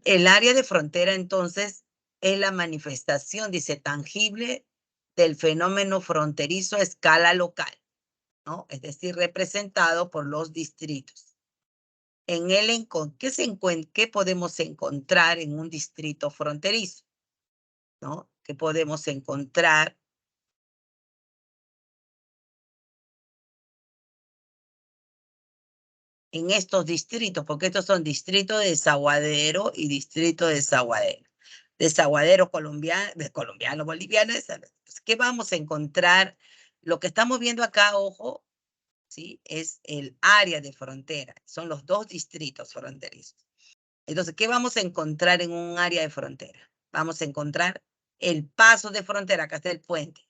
El área de frontera, entonces, es la manifestación, dice, tangible del fenómeno fronterizo a escala local, ¿no? Es decir, representado por los distritos. En él, ¿qué podemos encontrar en un distrito fronterizo? ¿No? ¿Qué podemos encontrar? En estos distritos, porque estos son distrito de desaguadero y distrito de desaguadero. Desaguadero colombiano, boliviano. ¿Qué vamos a encontrar? Lo que estamos viendo acá, ojo, ¿sí? Es el área de frontera. Son los dos distritos fronterizos. Entonces, ¿qué vamos a encontrar en un área de frontera? Vamos a encontrar el paso de frontera, acá está el puente.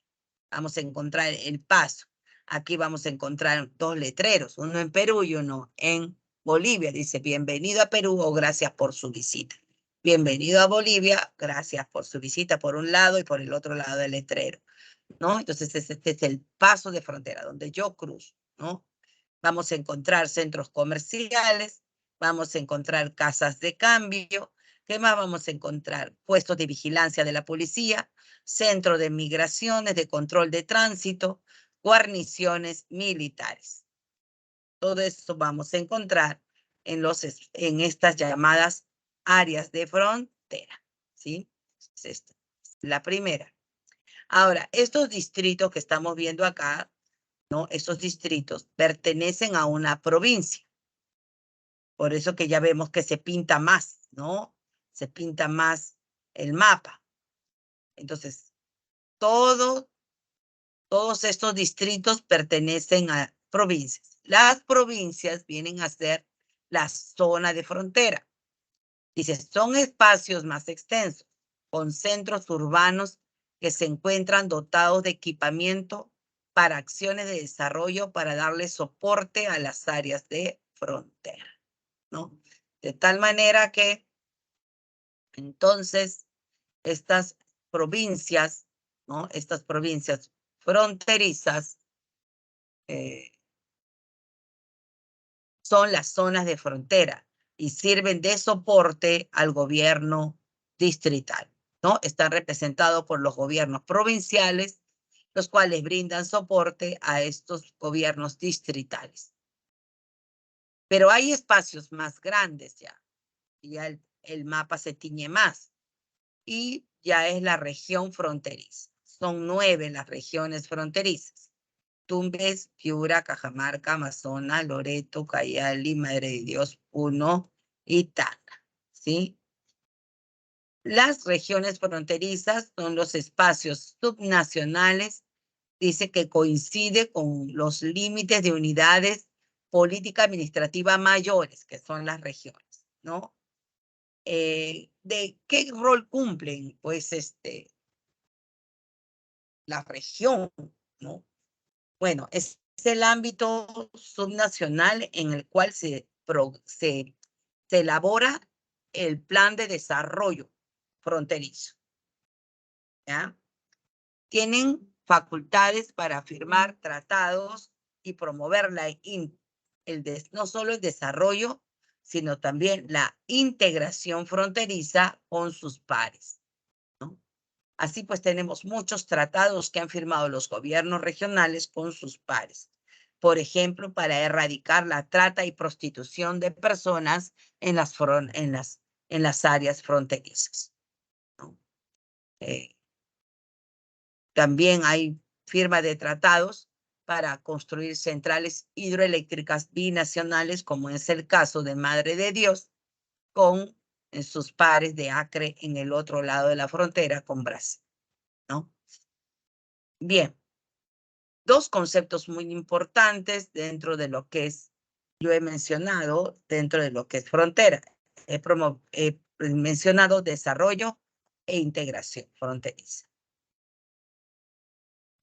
Vamos a encontrar el paso. Aquí vamos a encontrar dos letreros, uno en Perú y uno en Bolivia. Dice, bienvenido a Perú o gracias por su visita. Bienvenido a Bolivia, gracias por su visita por un lado y por el otro lado del letrero, ¿no? Entonces, este es el paso de frontera, donde yo cruzo, ¿no? Vamos a encontrar centros comerciales, vamos a encontrar casas de cambio. ¿Qué más vamos a encontrar? Puestos de vigilancia de la policía, centro de migraciones, de control de tránsito, guarniciones militares. Todo eso vamos a encontrar en estas llamadas áreas de frontera, ¿sí? Esta es la primera. Ahora, estos distritos que estamos viendo acá, ¿no? Estos distritos pertenecen a una provincia. Por eso que ya vemos que se pinta más, ¿no? Se pinta más el mapa. Entonces, todos estos distritos pertenecen a provincias. Las provincias vienen a ser la zona de frontera. Dice, son espacios más extensos, con centros urbanos que se encuentran dotados de equipamiento para acciones de desarrollo para darle soporte a las áreas de frontera, ¿no? De tal manera que, entonces, estas provincias, ¿no? Estas provincias fronterizas son las zonas de frontera y sirven de soporte al gobierno distrital, ¿no? Están representados por los gobiernos provinciales, los cuales brindan soporte a estos gobiernos distritales. Pero hay espacios más grandes ya, y ya el mapa se tiñe más, y ya es la región fronteriza. Son 9 las regiones fronterizas: Tumbes, Piura, Cajamarca, Amazonas, Loreto, Cayali, Madre de Dios, Puno y Tacna, ¿sí? Las regiones fronterizas son los espacios subnacionales, dice que coincide con los límites de unidades política administrativa mayores, que son las regiones, ¿no? ¿De qué rol cumplen? Pues la región, ¿no? Bueno, es el ámbito subnacional en el cual se elabora el plan de desarrollo fronterizo, ¿ya? Tienen facultades para firmar tratados y promover no solo el desarrollo, sino también la integración fronteriza con sus pares, ¿no? Así pues, tenemos muchos tratados que han firmado los gobiernos regionales con sus pares. Por ejemplo, para erradicar la trata y prostitución de personas en las áreas fronterizas, ¿no? También hay firma de tratados para construir centrales hidroeléctricas binacionales, como es el caso de Madre de Dios, con sus pares de Acre en el otro lado de la frontera con Brasil, ¿no? Bien, dos conceptos muy importantes dentro de lo que es, yo he mencionado, dentro de lo que es frontera. He mencionado desarrollo e integración fronteriza.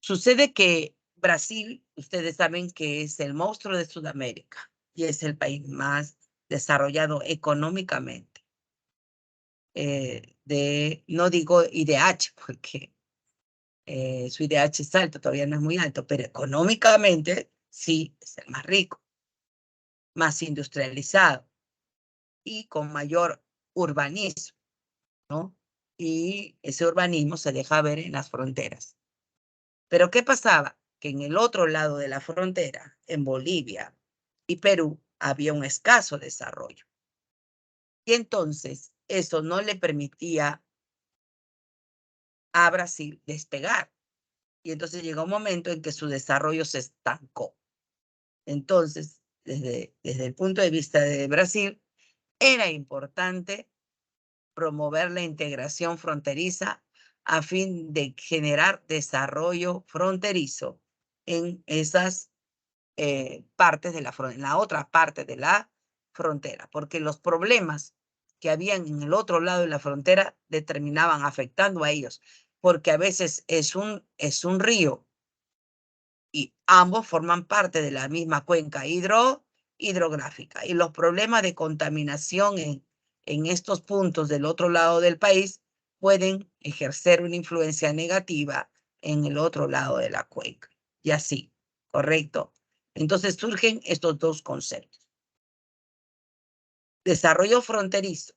Sucede que Brasil, ustedes saben que es el monstruo de Sudamérica y es el país más desarrollado económicamente. No digo IDH, porque su IDH es alto, todavía no es muy alto, pero económicamente sí es el más rico, más industrializado y con mayor urbanismo, ¿no? Y ese urbanismo se deja ver en las fronteras. Pero ¿qué pasaba? Que en el otro lado de la frontera, en Bolivia y Perú, había un escaso desarrollo. Y entonces eso no le permitía a Brasil despegar. Y entonces llegó un momento en que su desarrollo se estancó. Entonces, desde el punto de vista de Brasil, era importante promover la integración fronteriza a fin de generar desarrollo fronterizo en esas partes de en la otra parte de la frontera, porque los problemas que habían en el otro lado de la frontera terminaban afectando a ellos, porque a veces es un río y ambos forman parte de la misma cuenca hidrográfica. Y los problemas de contaminación en estos puntos del otro lado del país pueden ejercer una influencia negativa en el otro lado de la cuenca. Y así, ¿correcto? Entonces surgen estos dos conceptos. Desarrollo fronterizo.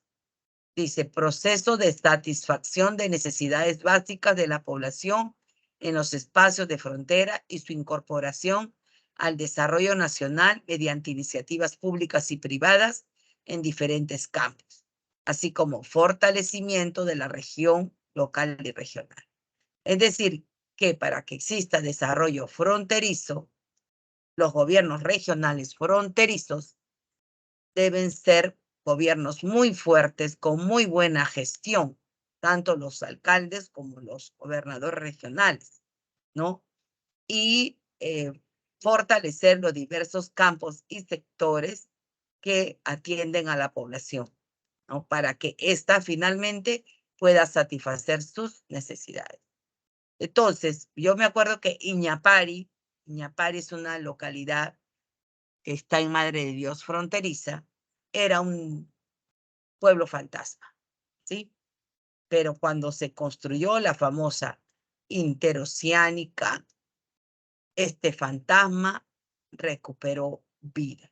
Dice, proceso de satisfacción de necesidades básicas de la población en los espacios de frontera y su incorporación al desarrollo nacional mediante iniciativas públicas y privadas en diferentes campos, así como fortalecimiento de la región local y regional. Es decir, que para que exista desarrollo fronterizo, los gobiernos regionales fronterizos deben ser gobiernos muy fuertes, con muy buena gestión, tanto los alcaldes como los gobernadores regionales, ¿no? Y fortalecer los diversos campos y sectores que atienden a la población, ¿no? Para que ésta finalmente pueda satisfacer sus necesidades. Entonces, yo me acuerdo que Iñapari es una localidad que está en Madre de Dios fronteriza, era un pueblo fantasma, ¿sí? Pero cuando se construyó la famosa interoceánica, este fantasma recuperó vida,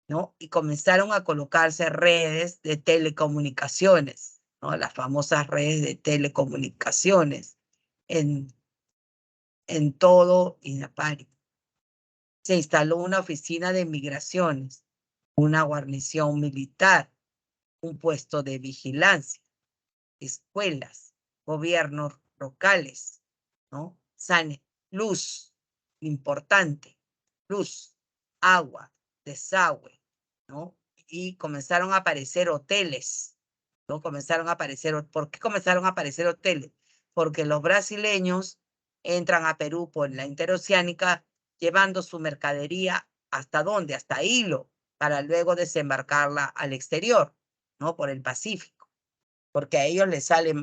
¿no? Y comenzaron a colocarse redes de telecomunicaciones, ¿no? Las famosas redes de telecomunicaciones en, en todo Inapari. Se instaló una oficina de migraciones, una guarnición militar, un puesto de vigilancia, escuelas, gobiernos locales, ¿no? Luz, importante, luz, agua, desagüe, ¿no? Y comenzaron a aparecer hoteles, ¿no? ¿Por qué comenzaron a aparecer hoteles? Porque los brasileños entran a Perú por la interoceánica llevando su mercadería ¿hasta dónde? Hasta Hilo, para luego desembarcarla al exterior, ¿no? Por el Pacífico, porque a ellos les sale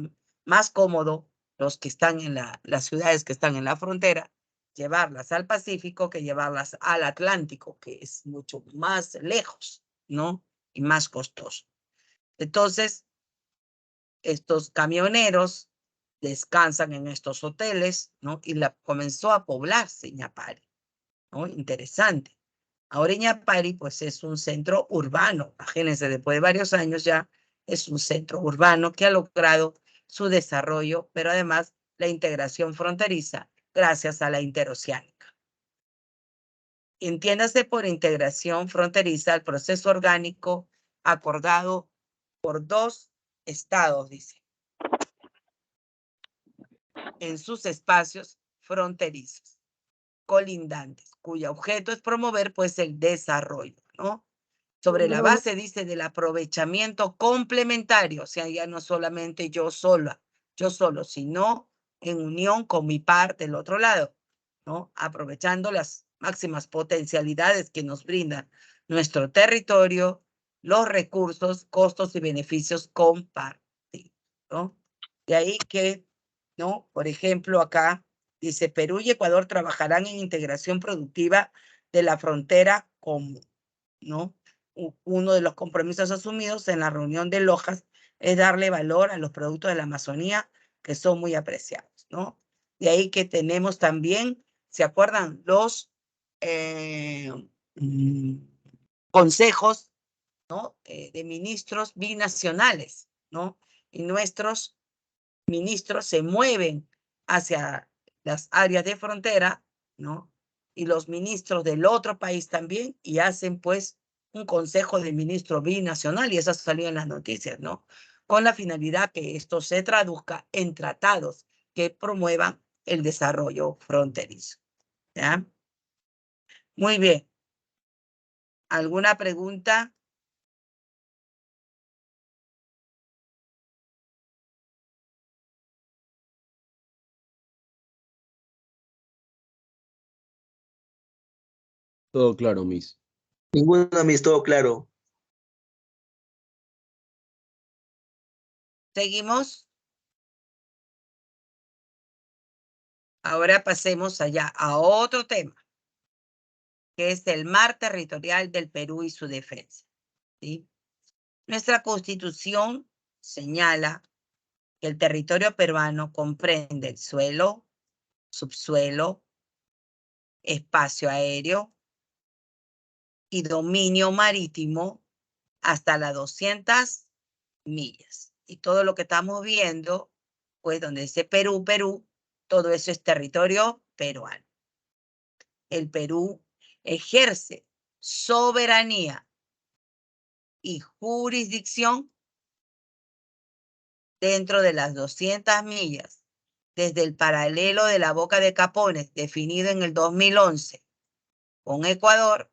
más cómodo los que están en las ciudades que están en la frontera, llevarlas al Pacífico que llevarlas al Atlántico, que es mucho más lejos, ¿no? Y más costoso. Entonces, estos camioneros descansan en estos hoteles, ¿no? Y comenzó a poblarse Iñapari, ¿no? Interesante. Ahora Iñapari, pues es un centro urbano, imagínense, después de varios años ya es un centro urbano que ha logrado su desarrollo, pero además la integración fronteriza gracias a la interoceánica. Entiéndase por integración fronteriza el proceso orgánico acordado por dos estados, dice, en sus espacios fronterizos colindantes, cuyo objeto es promover pues el desarrollo, ¿no? Sobre la base, dice, del aprovechamiento complementario, o sea, ya no solamente yo solo, sino en unión con mi par del otro lado, ¿no? Aprovechando las máximas potencialidades que nos brinda nuestro territorio, los recursos, costos y beneficios compartidos, ¿no? De ahí que, ¿no? Por ejemplo, acá dice, Perú y Ecuador trabajarán en integración productiva de la frontera común, ¿no? Uno de los compromisos asumidos en la reunión de Lojas es darle valor a los productos de la Amazonía que son muy apreciados, ¿no? De ahí que tenemos también, ¿se acuerdan? Los mm, consejos, ¿no? De ministros binacionales, ¿no? Y nuestros ministros se mueven hacia las áreas de frontera, ¿no? Y los ministros del otro país también, y hacen pues un consejo de ministros binacional, y eso salió en las noticias, ¿no? Con la finalidad que esto se traduzca en tratados que promuevan el desarrollo fronterizo, ¿ya? Muy bien. ¿Alguna pregunta? Todo claro, Miss. Ninguno, Miss, todo claro. ¿Seguimos? Ahora pasemos allá a otro tema, que es el mar territorial del Perú y su defensa, ¿sí? Nuestra Constitución señala que el territorio peruano comprende el suelo, subsuelo, espacio aéreo y dominio marítimo hasta las 200 millas. Y todo lo que estamos viendo, pues donde dice Perú, Perú, todo eso es territorio peruano. El Perú ejerce soberanía y jurisdicción dentro de las 200 millas, desde el paralelo de la Boca de Capones, definido en el 2011 con Ecuador,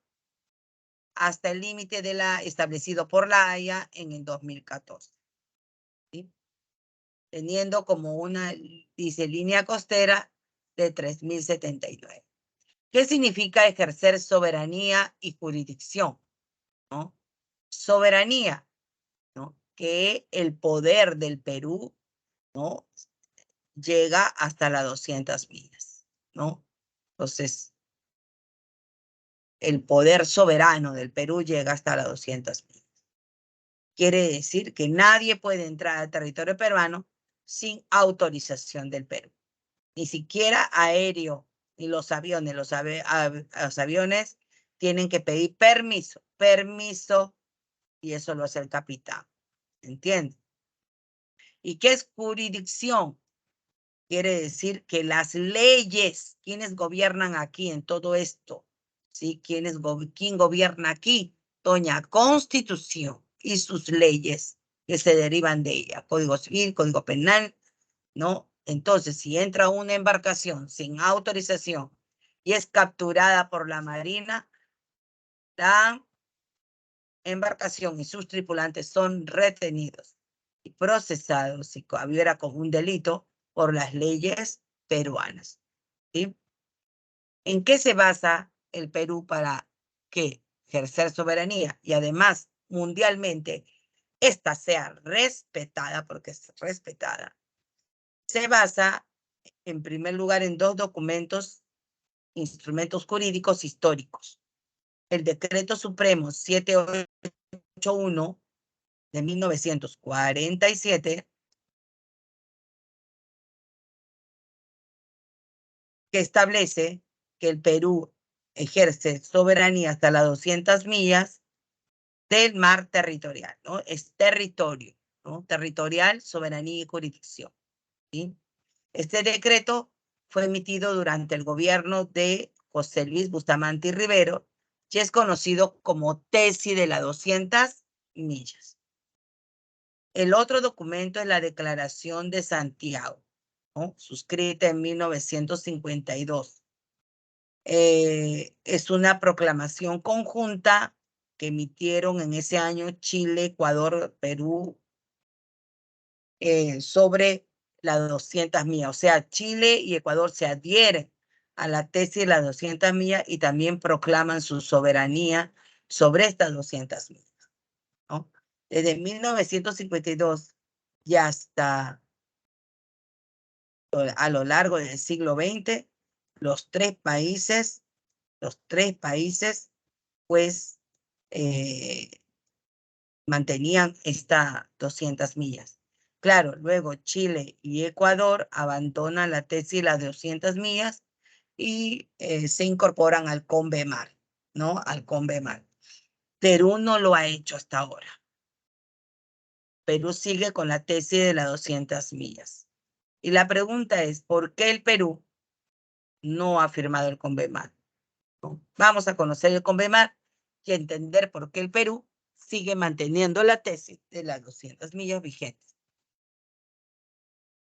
hasta el límite establecido por la Haya en el 2014. ¿Sí? Teniendo como una, dice, línea costera de 3.079. ¿Qué significa ejercer soberanía y jurisdicción? ¿No? Soberanía, ¿no? Que el poder del Perú, ¿no? Llega hasta las 200 millas, ¿no? Entonces, el poder soberano del Perú llega hasta las 200 millas. Quiere decir que nadie puede entrar al territorio peruano sin autorización del Perú. Ni siquiera aéreo, ni los aviones. Los aviones tienen que pedir permiso, y eso lo hace el capitán. ¿Entiendes? ¿Y qué es jurisdicción? Quiere decir que las leyes, ¿quiénes gobiernan aquí en todo esto? ¿Sí? ¿Quién gobierna aquí? Doña Constitución y sus leyes que se derivan de ella. Código Civil, Código Penal, ¿no? Entonces, si entra una embarcación sin autorización y es capturada por la Marina, la embarcación y sus tripulantes son retenidos y procesados si hubiera como un delito por las leyes peruanas. ¿Sí? ¿En qué se basa el Perú para que ejercer soberanía y además mundialmente esta sea respetada, porque es respetada? Se basa en primer lugar en dos documentos, instrumentos jurídicos históricos. El Decreto Supremo 781 de 1947, que establece que el Perú ejerce soberanía hasta las 200 millas del mar territorial, ¿no? Es territorio, ¿no? Territorial, soberanía y jurisdicción, ¿sí? Este decreto fue emitido durante el gobierno de José Luis Bustamante y Rivero y es conocido como Tesis de las 200 millas. El otro documento es la Declaración de Santiago, ¿no? Suscrita en 1952. Es una proclamación conjunta que emitieron en ese año Chile, Ecuador, Perú, sobre las 200 millas. O sea, Chile y Ecuador se adhieren a la tesis de las 200 millas y también proclaman su soberanía sobre estas 200 millas, ¿no? Desde 1952 y hasta a lo largo del siglo XX, los tres países, pues, mantenían estas 200 millas. Claro, luego Chile y Ecuador abandonan la tesis de las 200 millas y se incorporan al CONVEMAR, ¿no? Al CONVEMAR. Perú no lo ha hecho hasta ahora. Perú sigue con la tesis de las 200 millas. Y la pregunta es, ¿por qué el Perú no ha firmado el CONVEMAR? ¿No? Vamos a conocer el CONVEMAR y entender por qué el Perú sigue manteniendo la tesis de las 200 millas vigentes.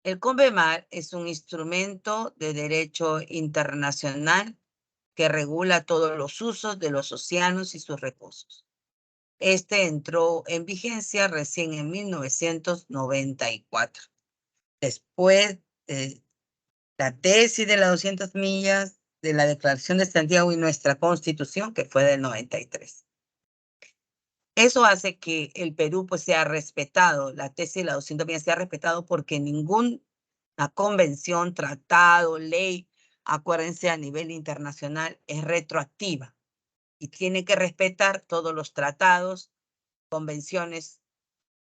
El CONVEMAR es un instrumento de derecho internacional que regula todos los usos de los océanos y sus recursos. Este entró en vigencia recién en 1994, después de la tesis de las 200 millas, de la Declaración de Santiago y nuestra Constitución, que fue del 93. Eso hace que el Perú pues sea respetado, la tesis de la 200 millas sea respetado porque ninguna convención, tratado, ley, acuérdense a nivel internacional, es retroactiva y tiene que respetar todos los tratados, convenciones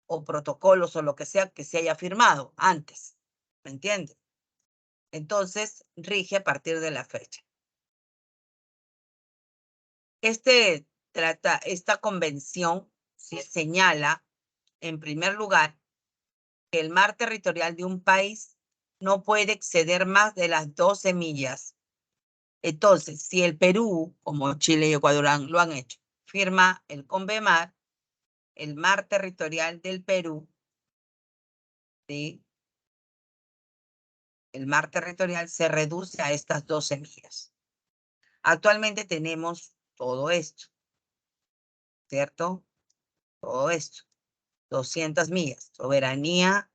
o protocolos o lo que sea que se haya firmado antes, ¿me entiendes? Entonces, rige a partir de la fecha. Esta convención señala, en primer lugar, que el mar territorial de un país no puede exceder más de las 12 millas. Entonces, si el Perú, como Chile y Ecuador lo han hecho, firma el CONVEMAR, el mar territorial del Perú, ¿sí? El mar territorial se reduce a estas 12 millas. Actualmente tenemos todo esto, ¿cierto? Todo esto, 200 millas, soberanía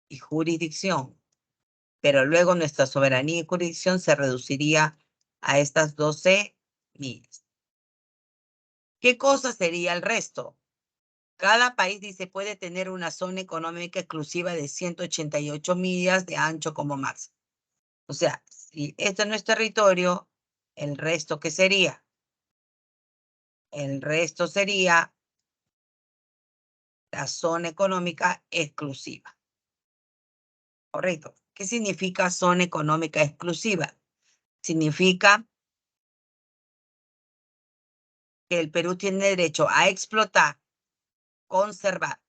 y jurisdicción. Pero luego nuestra soberanía y jurisdicción se reduciría a estas 12 millas. ¿Qué cosa sería el resto? Cada país dice puede tener una zona económica exclusiva de 188 millas de ancho como máximo. O sea, si esto no es territorio, ¿el resto qué sería? El resto sería la zona económica exclusiva. Correcto. ¿Qué significa zona económica exclusiva? Significa que el Perú tiene derecho a explotar, conservar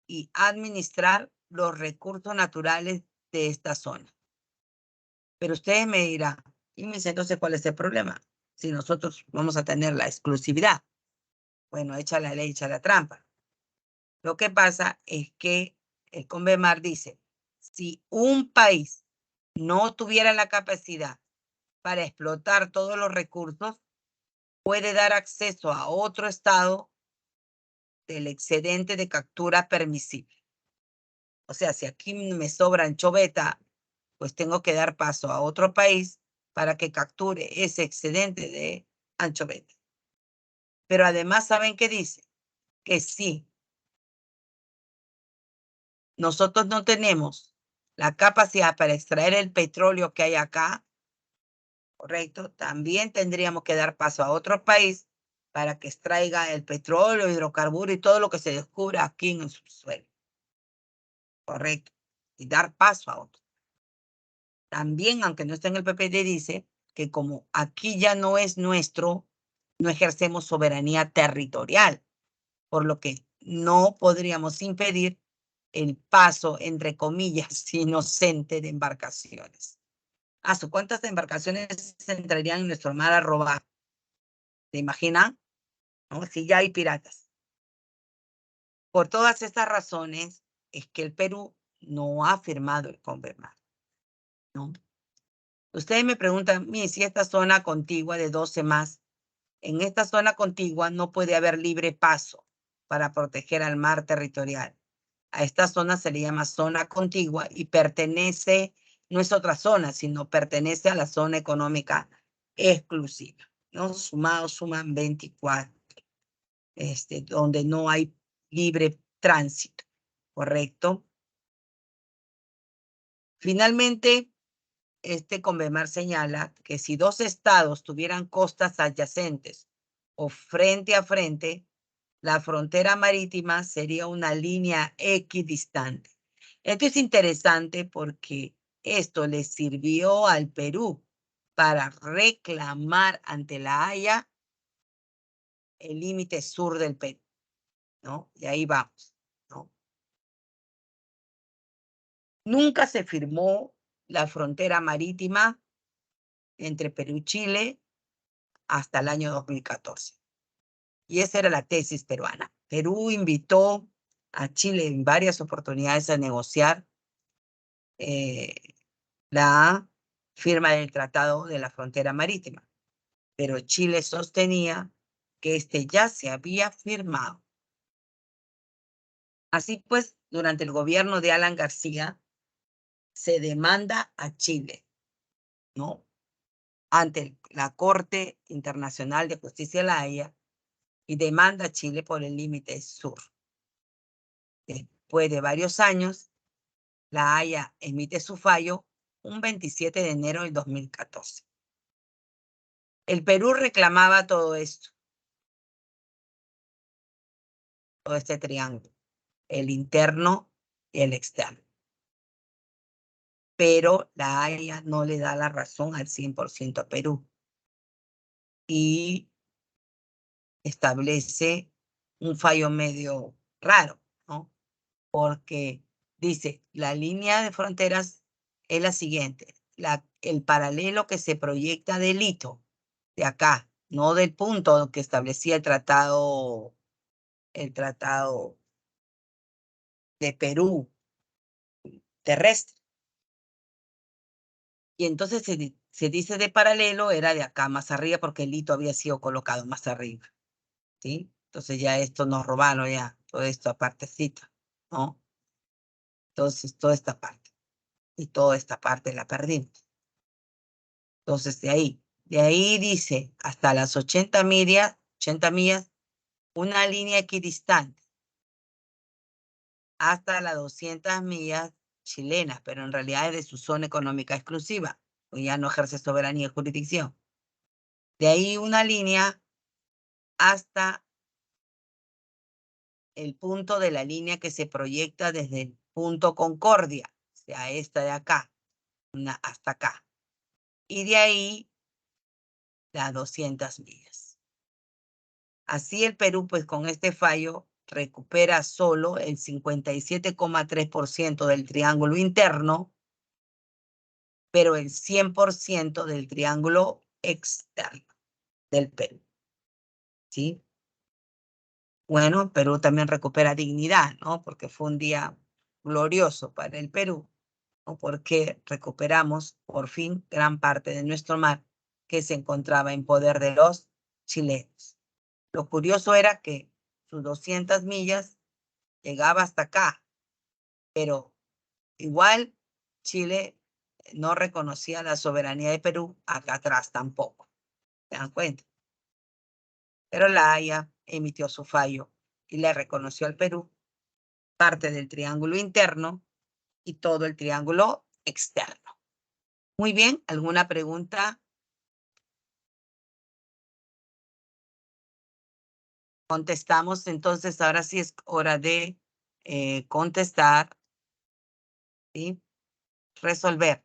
y administrar los recursos naturales de esta zona. Pero ustedes me dirán, y me dice entonces, ¿cuál es el problema? Si nosotros vamos a tener la exclusividad. Bueno, echa la ley, echa la trampa. Lo que pasa es que el CONVEMAR dice, si un país no tuviera la capacidad para explotar todos los recursos, puede dar acceso a otro estado del excedente de captura permisible. O sea, si aquí me sobra anchoveta, pues tengo que dar paso a otro país para que capture ese excedente de anchoveta. Pero además, ¿saben qué dice? Que si nosotros no tenemos la capacidad para extraer el petróleo que hay acá, correcto, también tendríamos que dar paso a otro país para que extraiga el petróleo, hidrocarburos y todo lo que se descubra aquí en el subsuelo. Correcto. Y dar paso a otro. También, aunque no esté en el PPT, dice que como aquí ya no es nuestro, no ejercemos soberanía territorial, por lo que no podríamos impedir el paso, entre comillas, inocente de embarcaciones. ¿Cuántas embarcaciones entrarían en nuestro mar a robar? ¿Se imaginan? ¿No? Si ya hay piratas. Por todas estas razones es que el Perú no ha firmado el CONVEMAR, ¿no? Ustedes me preguntan, si esta zona contigua de 12 más, en esta zona contigua no puede haber libre paso para proteger al mar territorial. A esta zona se le llama zona contigua y pertenece, no es otra zona, sino pertenece a la zona económica exclusiva, ¿no? Sumados suman 24, donde no hay libre tránsito, ¿correcto? Finalmente, este CONVEMAR señala que si dos estados tuvieran costas adyacentes o frente a frente, la frontera marítima sería una línea equidistante. Esto es interesante porque esto le sirvió al Perú para reclamar ante la Haya el límite sur del Perú, ¿no? Y ahí vamos, ¿no? Nunca se firmó la frontera marítima entre Perú y Chile hasta el año 2014. Y esa era la tesis peruana. Perú invitó a Chile en varias oportunidades a negociar la firma del Tratado de la Frontera Marítima, pero Chile sostenía que este ya se había firmado. Así pues, durante el gobierno de Alan García, se demanda a Chile, ¿no? Ante la Corte Internacional de Justicia de la Haya, y demanda a Chile por el límite sur. Después de varios años, La Haya emite su fallo un 27 de enero del 2014. El Perú reclamaba todo esto, todo este triángulo, el interno y el externo. Pero La Haya no le da la razón al 100% a Perú y establece un fallo medio raro, ¿no? Porque dice, la línea de fronteras es la siguiente, el paralelo que se proyecta del hito de acá, no del punto que establecía el tratado de Perú terrestre. Y entonces se dice de paralelo, era de acá más arriba porque el hito había sido colocado más arriba, ¿sí? Entonces ya esto nos robaron ya, todo esto apartecita, ¿no? Entonces toda esta parte y toda esta parte la perdimos. Entonces de ahí dice hasta las 80 millas, una línea equidistante hasta las 200 millas chilenas, pero en realidad es de su zona económica exclusiva, pues ya no ejerce soberanía y jurisdicción. De ahí una línea hasta el punto de la línea que se proyecta desde el punto Concordia, o sea, esta de acá, hasta acá. Y de ahí las 200 millas. Así el Perú, pues con este fallo, recupera solo el 57,3% del triángulo interno, pero el 100% del triángulo externo del Perú, ¿sí? Bueno, Perú también recupera dignidad, ¿no? Porque fue un día glorioso para el Perú, ¿no? Porque recuperamos por fin gran parte de nuestro mar que se encontraba en poder de los chilenos. Lo curioso era que sus 200 millas llegaba hasta acá, pero igual Chile no reconocía la soberanía de Perú acá atrás tampoco. ¿Se dan cuenta? Pero La Haya emitió su fallo y le reconoció al Perú parte del triángulo interno y todo el triángulo externo. Muy bien, ¿alguna pregunta? Contestamos, entonces ahora sí es hora de contestar y resolver.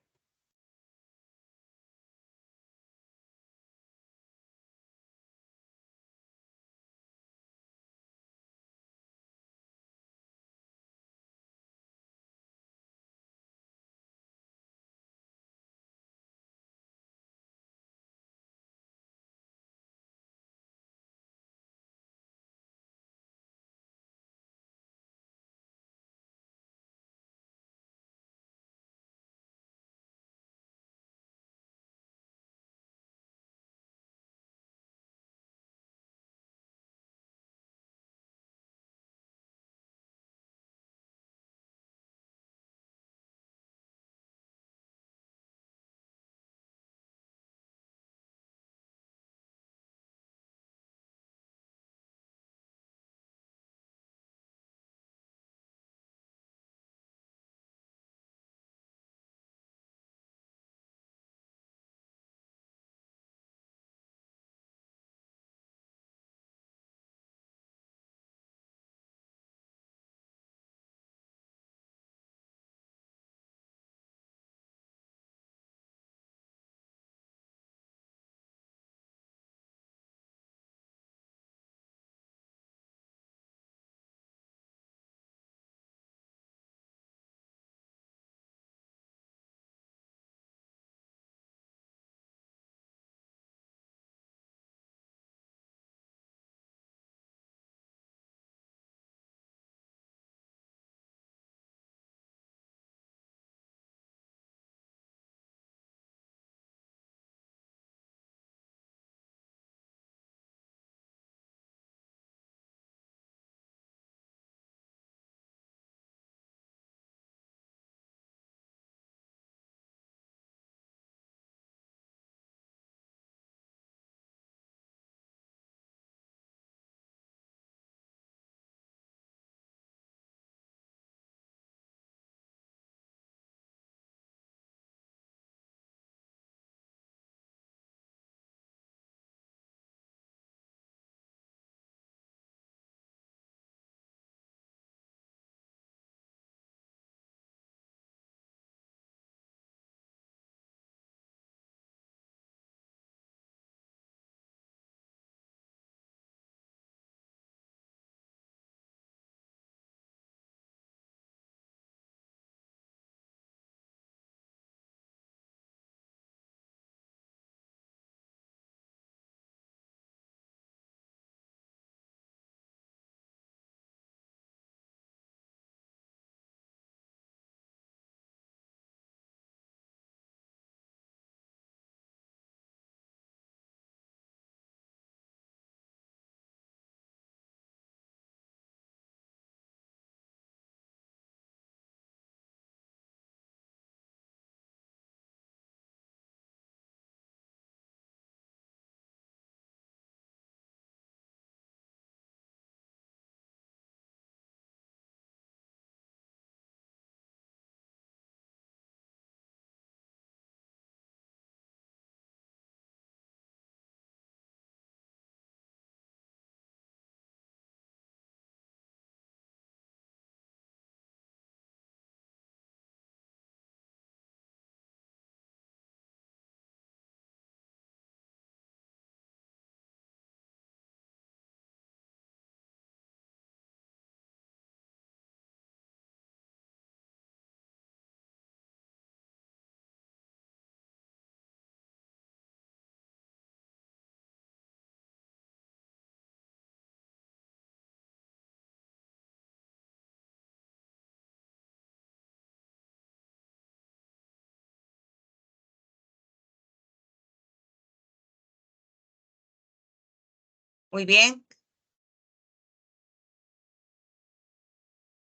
Muy bien.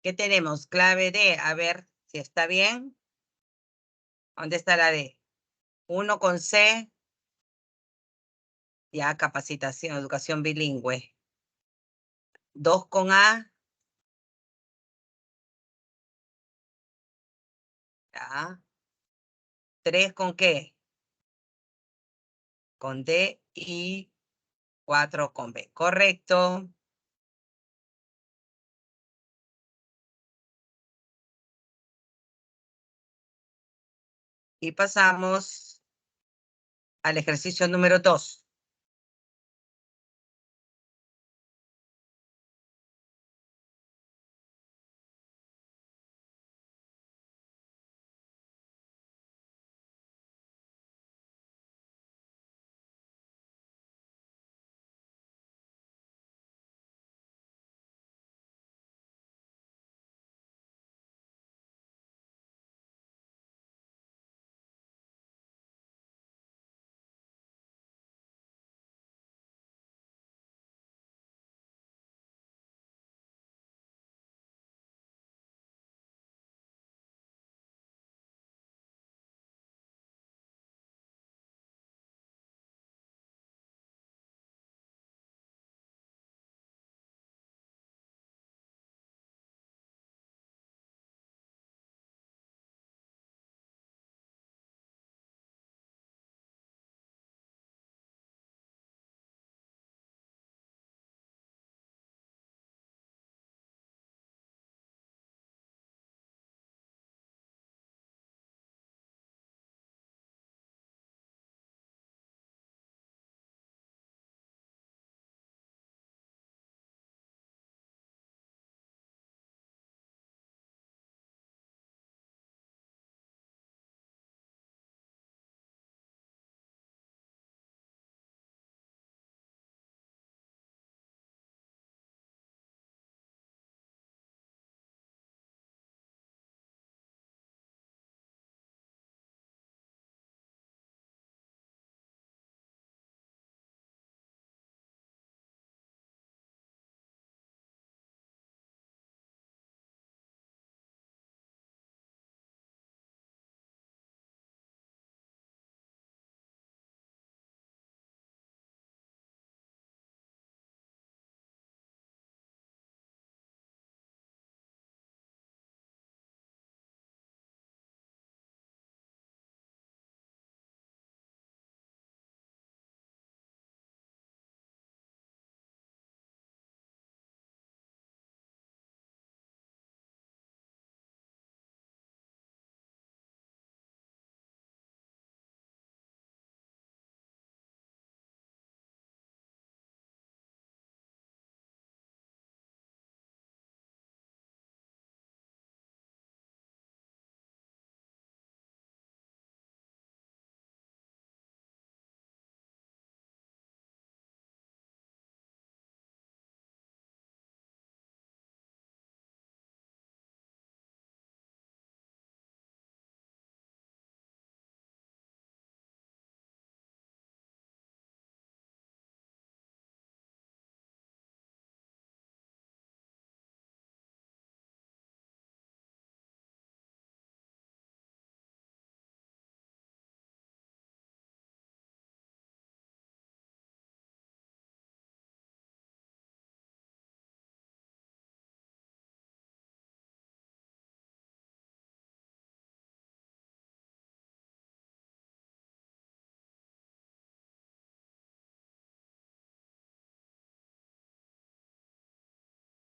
¿Qué tenemos? Clave D. A ver si está bien. ¿Dónde está la D? 1 con C. Ya, capacitación, educación bilingüe. 2 con A. Ya. 3 con qué? Con D y 4 con B. Correcto. Y pasamos al ejercicio número 2.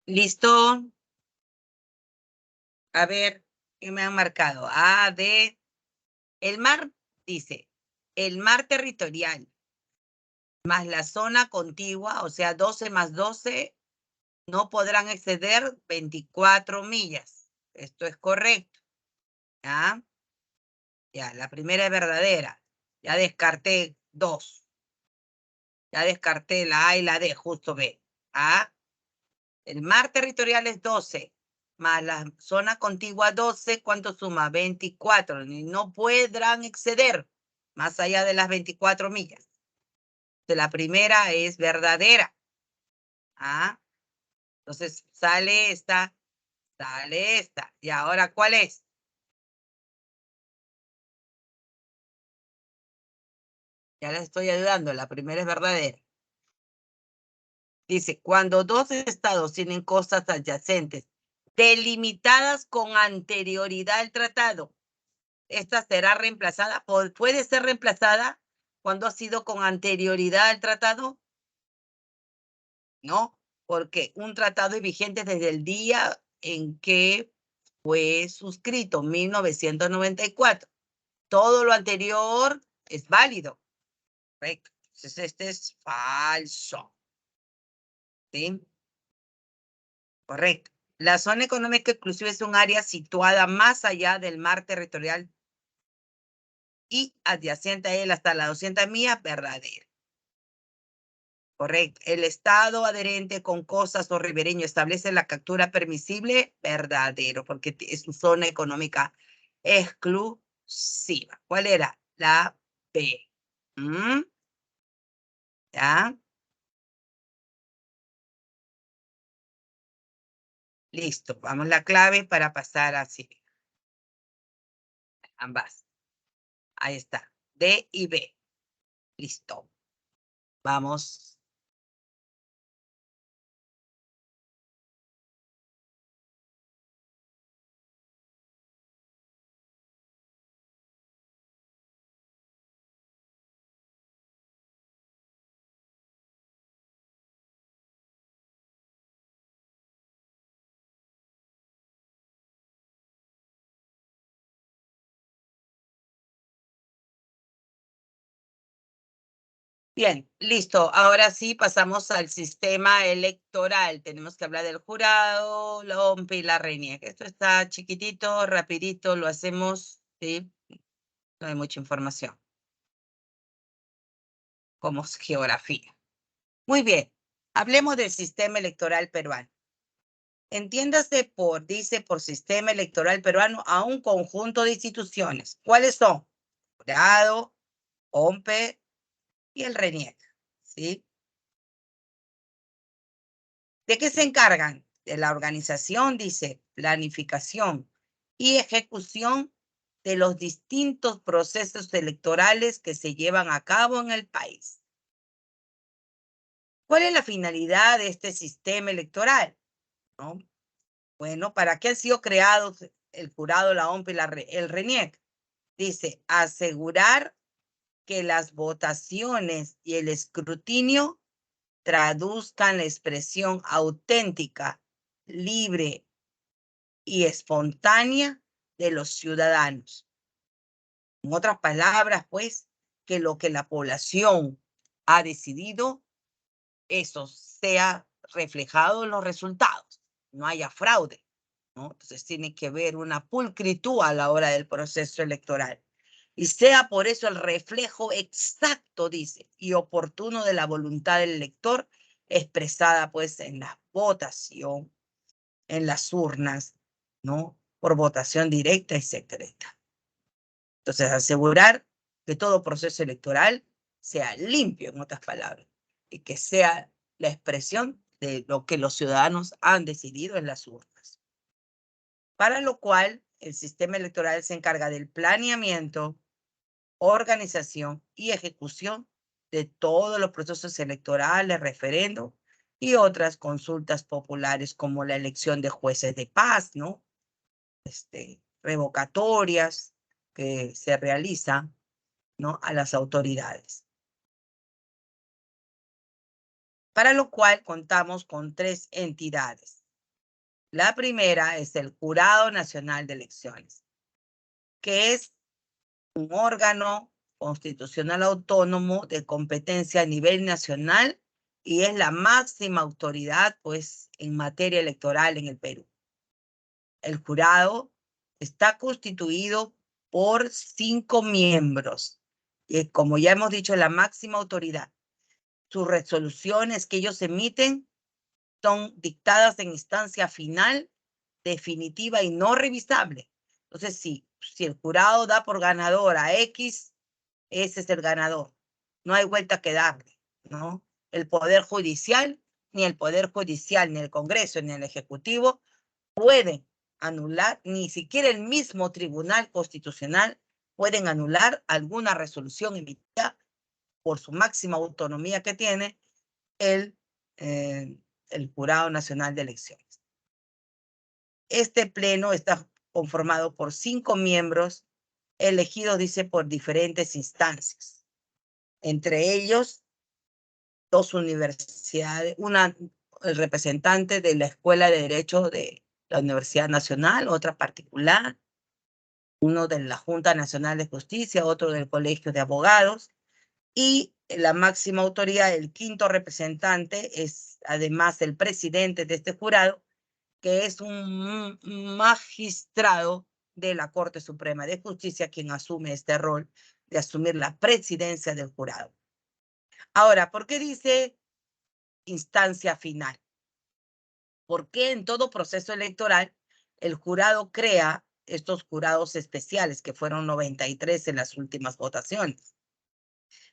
¿Listo? A ver, ¿qué me han marcado? A, D. El mar, dice, el mar territorial más la zona contigua, o sea, 12 más 12, no podrán exceder 24 millas. Esto es correcto. ¿Ya? Ya, la primera es verdadera. Ya descarté 2. Ya descarté la A y la D, justo B. ¿Ah? El mar territorial es 12, más la zona contigua 12, ¿cuánto suma? 24. Y no podrán exceder más allá de las 24 millas. La primera es verdadera. ¿Ah? Entonces, sale esta. ¿Y ahora cuál es? Ya les estoy ayudando. La primera es verdadera. Dice, cuando dos estados tienen costas adyacentes delimitadas con anterioridad al tratado, esta será reemplazada, puede ser reemplazada cuando ha sido con anterioridad al tratado. No, porque un tratado es vigente desde el día en que fue suscrito, 1994. Todo lo anterior es válido. Correcto. Entonces, este es falso. ¿Sí? Correcto. La zona económica exclusiva es un área situada más allá del mar territorial y adyacente a él hasta las 200 millas, verdadero. Correcto. El Estado adherente con costas o ribereño establece la captura permisible, verdadero, porque es su zona económica exclusiva. ¿Cuál era? La B. ¿Ya? Listo. Vamos la clave para pasar así. Ambas. Ahí está. D y B. Listo. Vamos. Bien, listo. Ahora sí pasamos al sistema electoral. Tenemos que hablar del jurado, la OMP y la RENIEC. Esto está chiquitito, rapidito, lo hacemos, ¿sí? No hay mucha información. Como es geografía. Muy bien. Hablemos del sistema electoral peruano. Entiéndase dice por sistema electoral peruano a un conjunto de instituciones. ¿Cuáles son? Jurado, OMP y el RENIEC, ¿sí? ¿De qué se encargan? De la organización, dice, planificación y ejecución de los distintos procesos electorales que se llevan a cabo en el país. ¿Cuál es la finalidad de este sistema electoral? ¿No? Bueno, ¿para qué han sido creados el jurado, la OMP y el RENIEC? Dice, asegurar que las votaciones y el escrutinio traduzcan la expresión auténtica, libre y espontánea de los ciudadanos. En otras palabras, pues, que lo que la población ha decidido, eso sea reflejado en los resultados, no haya fraude, ¿no? Entonces tiene que haber una pulcritud a la hora del proceso electoral. Y sea por eso el reflejo exacto, dice, y oportuno de la voluntad del elector, expresada pues en la votación, en las urnas, ¿no? Por votación directa y secreta. Entonces, asegurar que todo proceso electoral sea limpio, en otras palabras, y que sea la expresión de lo que los ciudadanos han decidido en las urnas. Para lo cual, el sistema electoral se encarga del planeamiento, organización y ejecución de todos los procesos electorales, referendos y otras consultas populares como la elección de jueces de paz, ¿no? Revocatorias que se realizan, ¿no? A las autoridades. Para lo cual contamos con 3 entidades. La primera es el Jurado Nacional de Elecciones, que es un órgano constitucional autónomo de competencia a nivel nacional y es la máxima autoridad, pues, en materia electoral en el Perú. El jurado está constituido por 5 miembros. Y como ya hemos dicho, la máxima autoridad. Sus resoluciones que ellos emiten son dictadas en instancia final, definitiva y no revisable. Entonces, si el jurado da por ganador a X, ese es el ganador. No hay vuelta que darle, ¿no? El Poder Judicial ni el Poder Judicial, ni el Congreso, ni el Ejecutivo pueden anular, ni siquiera el mismo Tribunal Constitucional pueden anular alguna resolución emitida por su máxima autonomía que tiene el, el Jurado Nacional de Elecciones. Este pleno está conformado por 5 miembros elegidos, dice, por diferentes instancias. Entre ellos, 2 universidades, el representante de la Escuela de Derecho de la Universidad Nacional, otra particular, uno de la Junta Nacional de Justicia, otro del Colegio de Abogados, y la máxima autoridad, el 5º representante, es además el presidente de este jurado, que es un magistrado de la Corte Suprema de Justicia, quien asume este rol de asumir la presidencia del jurado. Ahora, ¿por qué dice instancia final? ¿Por qué en todo proceso electoral el jurado crea estos jurados especiales, que fueron 93 en las últimas votaciones?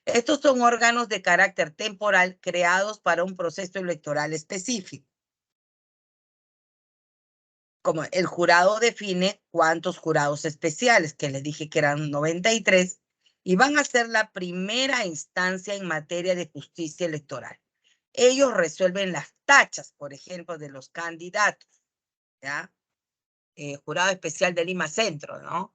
Estos son órganos de carácter temporal creados para un proceso electoral específico. Como el jurado define cuántos jurados especiales, que les dije que eran 93, y van a ser la primera instancia en materia de justicia electoral. Ellos resuelven las tachas, por ejemplo, de los candidatos, ¿ya? Jurado especial de Lima Centro, ¿no?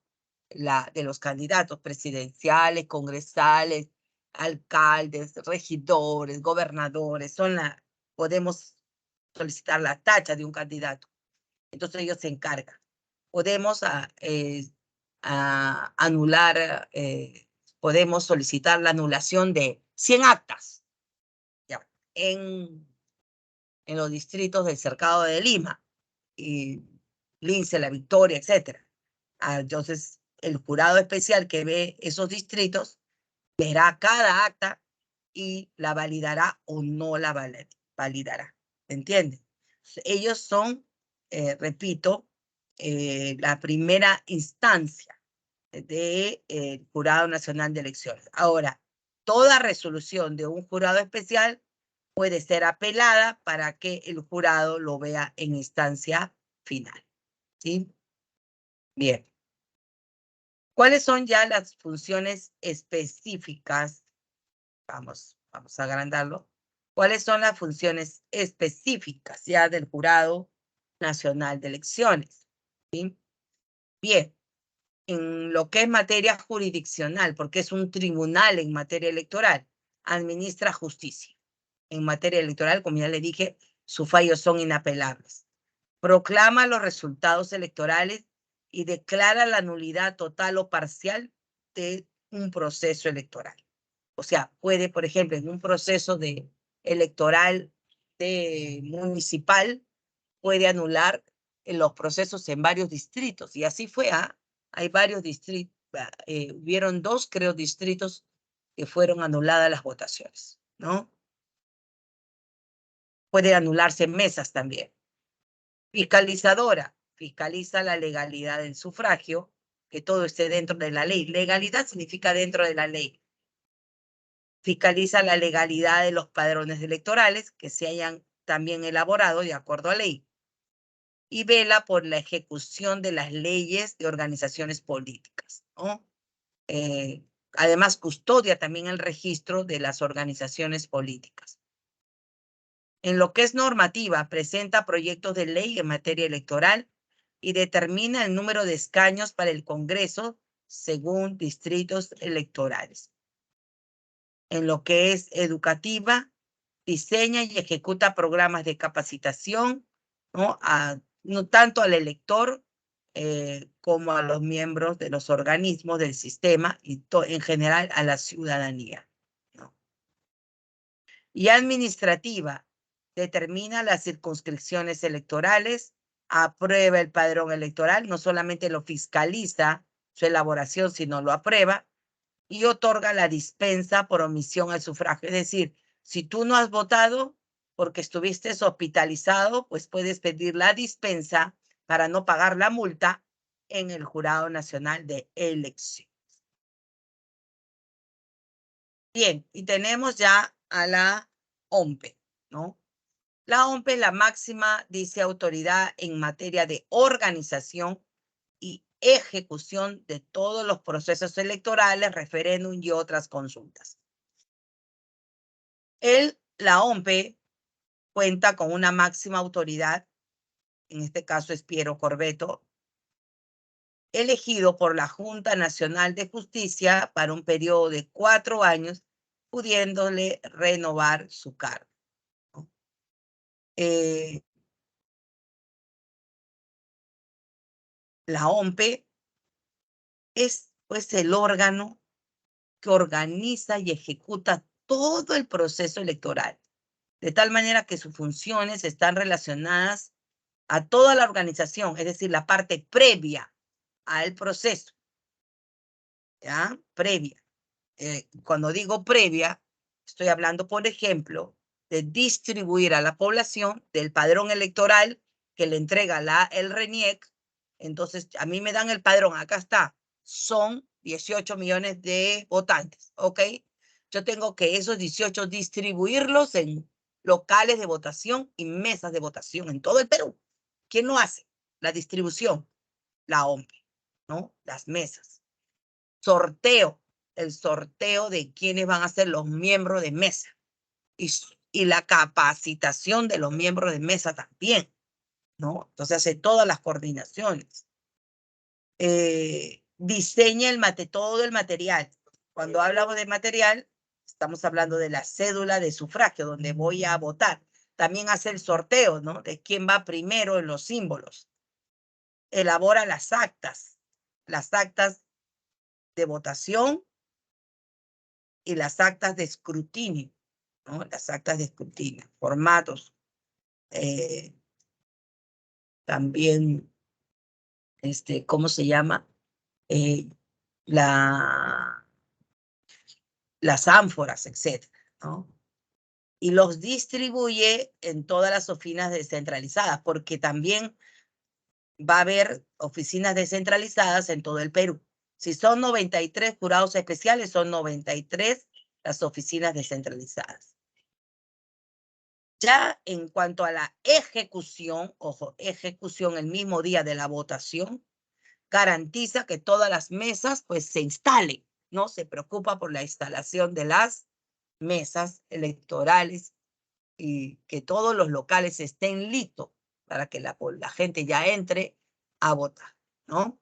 De los candidatos presidenciales, congresales, alcaldes, regidores, gobernadores, podemos solicitar la tacha de un candidato. Entonces ellos se encargan. Podemos anular, podemos solicitar la anulación de 100 actas, ¿ya? En los distritos del Cercado de Lima, y Lince, La Victoria, etc. Entonces, el jurado especial que ve esos distritos verá cada acta y la validará o no la validará. ¿Me entienden? Ellos son, repito, la primera instancia del Jurado Nacional de Elecciones. Ahora, toda resolución de un jurado especial puede ser apelada para que el jurado lo vea en instancia final. ¿Sí? Bien. ¿Cuáles son ya las funciones específicas? Vamos a agrandarlo. ¿Cuáles son las funciones específicas ya del Jurado Nacional de Elecciones? ¿Sí? Bien. En lo que es materia jurisdiccional, porque es un tribunal en materia electoral, administra justicia. En materia electoral, como ya le dije, sus fallos son inapelables. Proclama los resultados electorales y declara la nulidad total o parcial de un proceso electoral. O sea, puede, por ejemplo, en un proceso electoral municipal, puede anular los procesos en varios distritos. Y así fue, hay varios distritos, hubieron 2, creo, distritos que fueron anuladas las votaciones, ¿no? Puede anularse mesas también. Fiscalizadora, fiscaliza la legalidad del sufragio, que todo esté dentro de la ley. Legalidad significa dentro de la ley. Fiscaliza la legalidad de los padrones electorales que se hayan también elaborado de acuerdo a ley. Y vela por la ejecución de las leyes de organizaciones políticas, ¿no? Además, custodia también el registro de las organizaciones políticas. En lo que es normativa, presenta proyectos de ley en materia electoral y determina el número de escaños para el Congreso según distritos electorales. En lo que es educativa, diseña y ejecuta programas de capacitación, ¿no? No tanto al elector como a los miembros de los organismos del sistema y en general a la ciudadanía, ¿no? Y administrativa, determina las circunscripciones electorales, aprueba el padrón electoral, no solamente lo fiscaliza su elaboración, sino lo aprueba, y otorga la dispensa por omisión al sufragio. Es decir, si tú no has votado porque estuviste hospitalizado, pues puedes pedir la dispensa para no pagar la multa en el Jurado Nacional de Elecciones. Bien, y tenemos ya a la OMPE, ¿no? La OMPE es la máxima, dice, autoridad en materia de organización y ejecución de todos los procesos electorales, referéndum y otras consultas. La OMPE cuenta con una máxima autoridad, en este caso es Piero Corvetto, elegido por la Junta Nacional de Justicia para un periodo de 4 años, pudiéndole renovar su cargo. La OMPE es pues el órgano que organiza y ejecuta todo el proceso electoral, de tal manera que sus funciones están relacionadas a toda la organización, es decir, la parte previa al proceso, ¿ya? Previa. Cuando digo previa, estoy hablando, por ejemplo, de distribuir a la población del padrón electoral que le entrega el RENIEC. Entonces, a mí me dan el padrón, acá está, son 18 millones de votantes, ¿ok? Yo tengo que esos 18 distribuirlos en locales de votación y mesas de votación en todo el Perú. ¿Quién lo hace? La distribución, la OMPE, ¿no? Las mesas. Sorteo, el sorteo de quiénes van a ser los miembros de mesa y la capacitación de los miembros de mesa también, ¿no? Entonces hace todas las coordinaciones. Diseña todo el material. Cuando hablamos de material, estamos hablando de la cédula de sufragio, donde voy a votar. También hace el sorteo, ¿no? De quién va primero en los símbolos. Elabora las actas de votación y las actas de escrutinio, ¿no? Las actas de escrutinio, formatos. También, ¿cómo se llama? Las ánforas, etcétera, ¿no? Y los distribuye en todas las oficinas descentralizadas, porque también va a haber oficinas descentralizadas en todo el Perú. Si son 93 jurados especiales, son 93 las oficinas descentralizadas. Ya en cuanto a la ejecución, ojo, ejecución el mismo día de la votación, garantiza que todas las mesas pues se instalen, ¿no? Se preocupa por la instalación de las mesas electorales y que todos los locales estén listos para que la gente ya entre a votar, ¿no?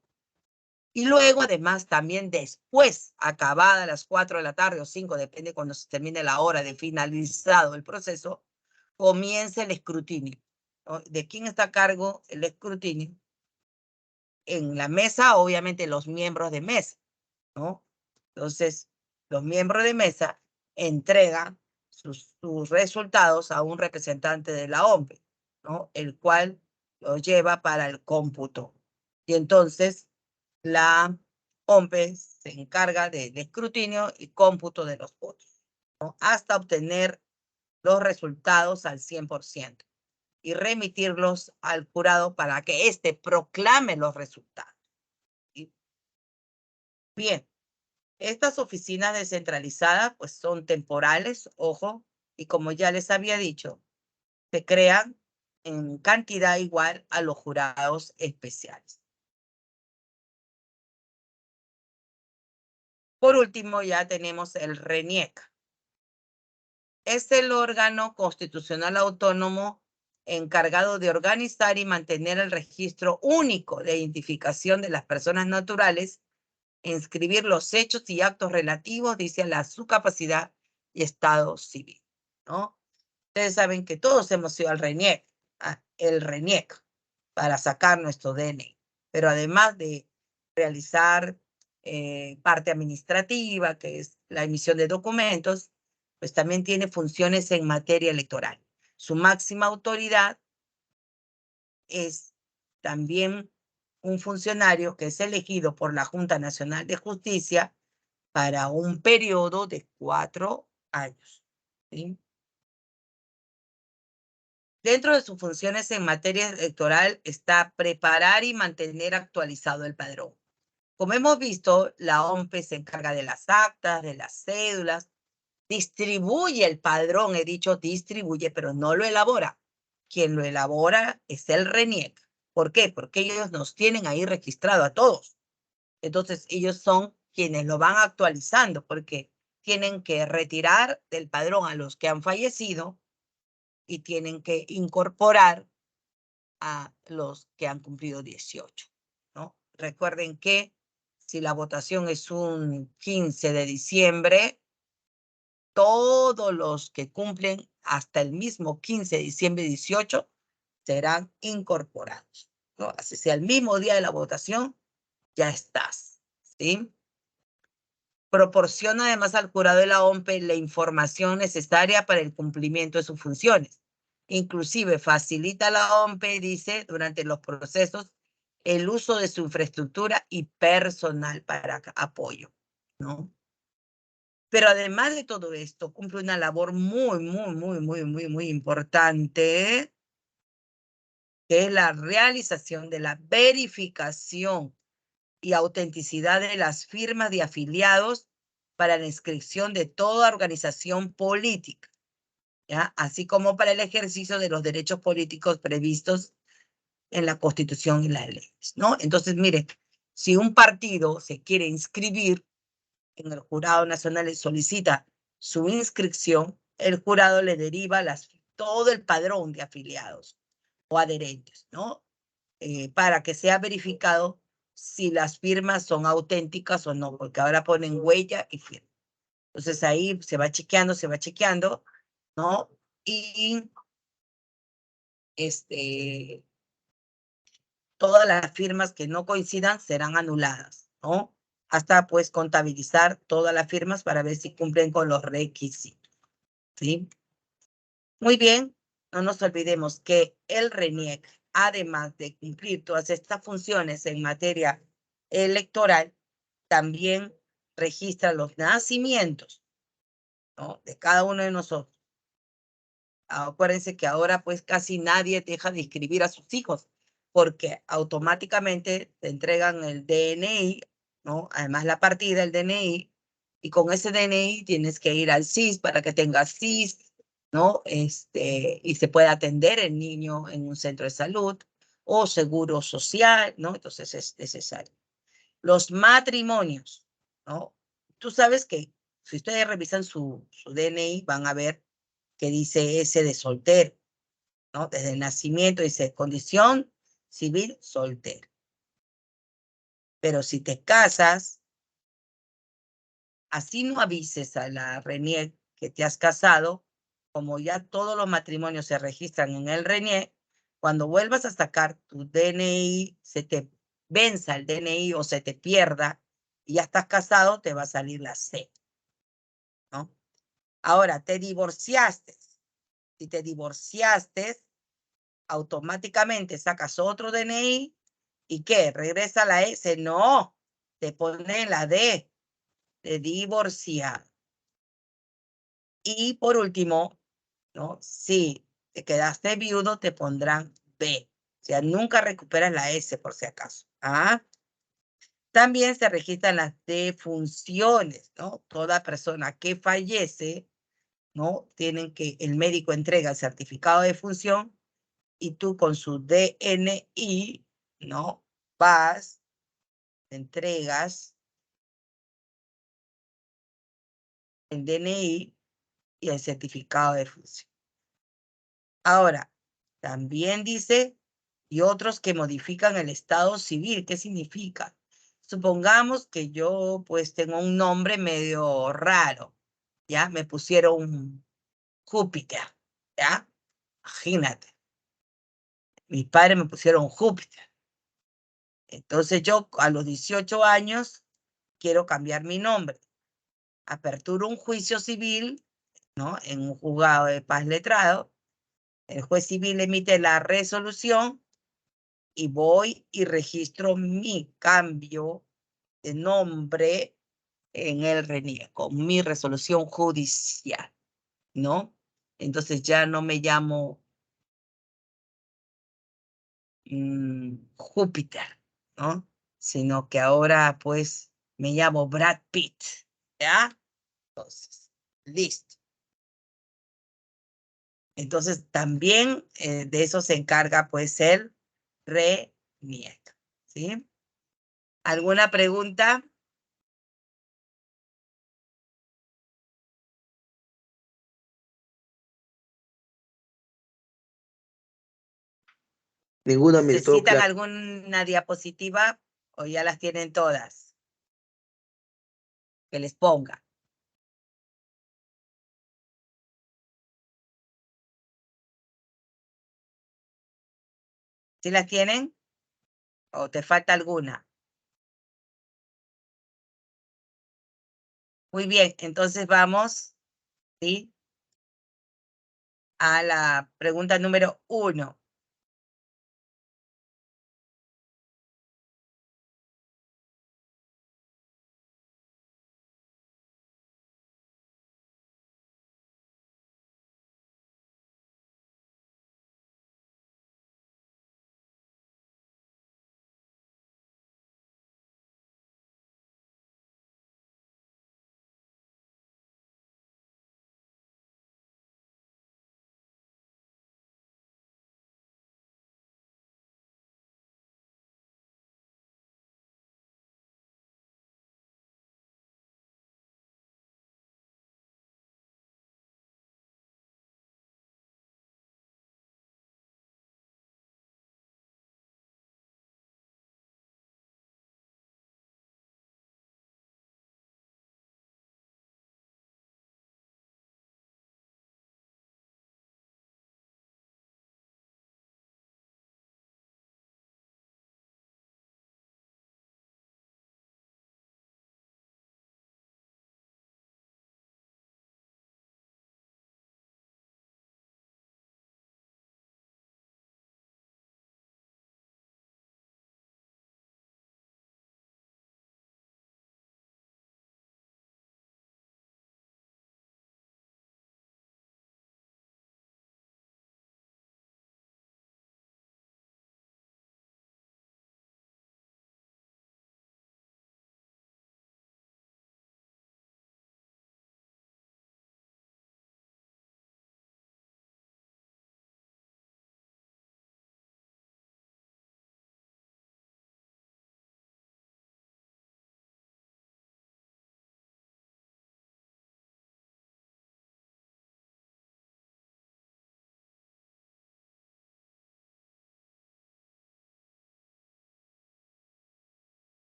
Y luego, además, también después, acabada las 4 de la tarde o 5, depende cuando se termine la hora de finalizado el proceso, comienza el escrutinio, ¿no? ¿De quién está a cargo el escrutinio? En la mesa, obviamente, los miembros de mesa, ¿no? Entonces, los miembros de mesa entregan sus resultados a un representante de la OMPE, ¿no? El cual lo lleva para el cómputo. Y entonces, la OMPE se encarga del escrutinio y cómputo de los votos, ¿no? Hasta obtener los resultados al 100% y remitirlos al jurado para que éste proclame los resultados. Bien, estas oficinas descentralizadas pues son temporales, ojo, y como ya les había dicho, se crean en cantidad igual a los jurados especiales. Por último, ya tenemos el RENIEC. Es el órgano constitucional autónomo encargado de organizar y mantener el registro único de identificación de las personas naturales, inscribir los hechos y actos relativos, dice, a su capacidad y estado civil, ¿no? Ustedes saben que todos hemos ido al RENIEC, el RENIEC, para sacar nuestro DNI, pero además de realizar parte administrativa, que es la emisión de documentos, pues también tiene funciones en materia electoral. Su máxima autoridad es también un funcionario que es elegido por la Junta Nacional de Justicia para un periodo de 4 años, ¿sí? Dentro de sus funciones en materia electoral está preparar y mantener actualizado el padrón. Como hemos visto, la OMPE se encarga de las actas, de las cédulas, distribuye el padrón, he dicho distribuye, pero no lo elabora. quien lo elabora es el RENIEC. ¿Por qué? Porque ellos nos tienen ahí registrado a todos. Entonces, ellos son quienes lo van actualizando, porque tienen que retirar del padrón a los que han fallecido y tienen que incorporar a los que han cumplido 18, ¿no? Recuerden que si la votación es un 15 de diciembre, todos los que cumplen hasta el mismo 15 de diciembre 18 serán incorporados, ¿no? Así sea el mismo día de la votación, ya estás, ¿sí? Proporciona además al jurado de la OMPE la información necesaria para el cumplimiento de sus funciones. Inclusive facilita a la OMPE, dice, durante los procesos, el uso de su infraestructura y personal para apoyo, ¿no? Pero además de todo esto, cumple una labor muy importante, que es la realización de la verificación y autenticidad de las firmas de afiliados para la inscripción de toda organización política, ¿ya? Así como para el ejercicio de los derechos políticos previstos en la Constitución y las leyes, ¿no? Entonces, mire, si un partido se quiere inscribir en el Jurado Nacional y solicita su inscripción, el jurado le deriva todo el padrón de afiliados o adherentes, ¿no? Para que sea verificado si las firmas son auténticas o no, porque ahora ponen huella y firma. Entonces ahí se va chequeando, ¿no? Y todas las firmas que no coincidan serán anuladas, ¿no? Hasta pues contabilizar todas las firmas para ver si cumplen con los requisitos, ¿sí? Muy bien, no nos olvidemos que el RENIEC, además de cumplir todas estas funciones en materia electoral, también registra los nacimientos, ¿no?, de cada uno de nosotros. Acuérdense que ahora pues casi nadie deja de inscribir a sus hijos, porque automáticamente te entregan el DNI, ¿no? Además la partida, el DNI, y con ese DNI tienes que ir al CIS para que tengas CIS, ¿no? Y se puede atender el niño en un centro de salud o seguro social, ¿no? Entonces es necesario. Los matrimonios, ¿no? Tú sabes que si ustedes revisan su DNI van a ver que dice S de soltero, ¿no? Desde el nacimiento dice condición civil soltero. Pero si te casas, así no avises a la RENIEC que te has casado, como ya todos los matrimonios se registran en el RENIEC, cuando vuelvas a sacar tu DNI, se te venza el DNI o se te pierda y ya estás casado, te va a salir la C, ¿no? Ahora, te divorciaste. Si te divorciaste, automáticamente sacas otro DNI y ¿qué? ¿Regresa la S? No, te pone la D, de divorciado. Y por último, ¿no? Si te quedaste viudo, te pondrán B. O sea, nunca recuperas la S por si acaso. ¿Ah? También se registran las defunciones, ¿no? Toda persona que fallece, ¿no? El médico entrega el certificado de defunción y tú con su DNI, ¿no? Vas, entregas el DNI y el certificado de defunción. Ahora, también dice, y otros que modifican el estado civil. ¿Qué significa? Supongamos que yo pues tengo un nombre medio raro, ¿ya? Me pusieron Júpiter, ¿ya? Imagínate. Mis padres me pusieron Júpiter. Entonces yo a los 18 años quiero cambiar mi nombre. Aperturo un juicio civil, ¿no? En un juzgado de paz letrado. El juez civil emite la resolución y voy y registro mi cambio de nombre en el RENIEC, con mi resolución judicial, ¿no? Entonces ya no me llamo Júpiter, ¿no? Sino que ahora pues me llamo Brad Pitt, ¿ya? Entonces, listo. Entonces, también de eso se encarga, pues, el RENIEC, ¿sí? ¿Alguna pregunta? Ninguna, Miss, todo ¿Necesitan claro. alguna diapositiva o ya las tienen todas? Que les ponga. ¿Sí las tienen? ¿O te falta alguna? Muy bien, entonces vamos, ¿sí? A la pregunta número 1.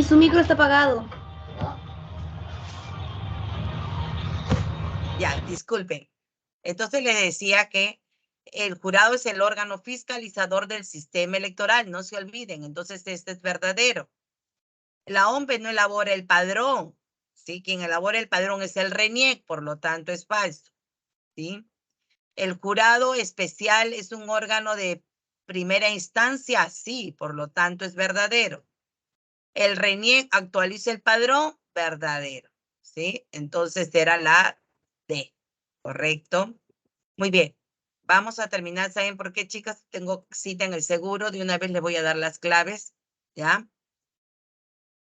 Su micro está apagado. Ya, disculpen. Entonces les decía que el jurado es el órgano fiscalizador del sistema electoral, no se olviden. Entonces, este es verdadero. La OMPE no elabora el padrón, ¿sí? Quien elabora el padrón es el RENIEC, por lo tanto es falso, ¿sí? El jurado especial es un órgano de primera instancia, sí, por lo tanto es verdadero. El RENIEC actualiza el padrón, verdadero, ¿sí? Entonces será la D, ¿correcto? Muy bien. Vamos a terminar. ¿Saben por qué, chicas? Tengo cita en el seguro. De una vez les voy a dar las claves, ¿ya?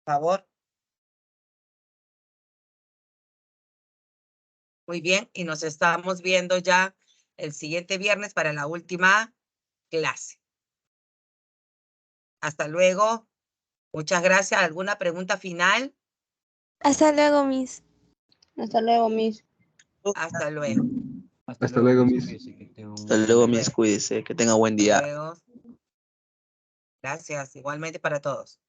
Por favor. Muy bien, y nos estamos viendo ya el siguiente viernes para la última clase. Hasta luego. Muchas gracias. ¿Alguna pregunta final? Hasta luego, Miss. Hasta luego, Miss. Hasta luego. Hasta luego, Miss. Cuídese, que tenga un Hasta buen luego, día. mis, cuídese, que tenga buen Hasta día. luego. Gracias. Igualmente para todos.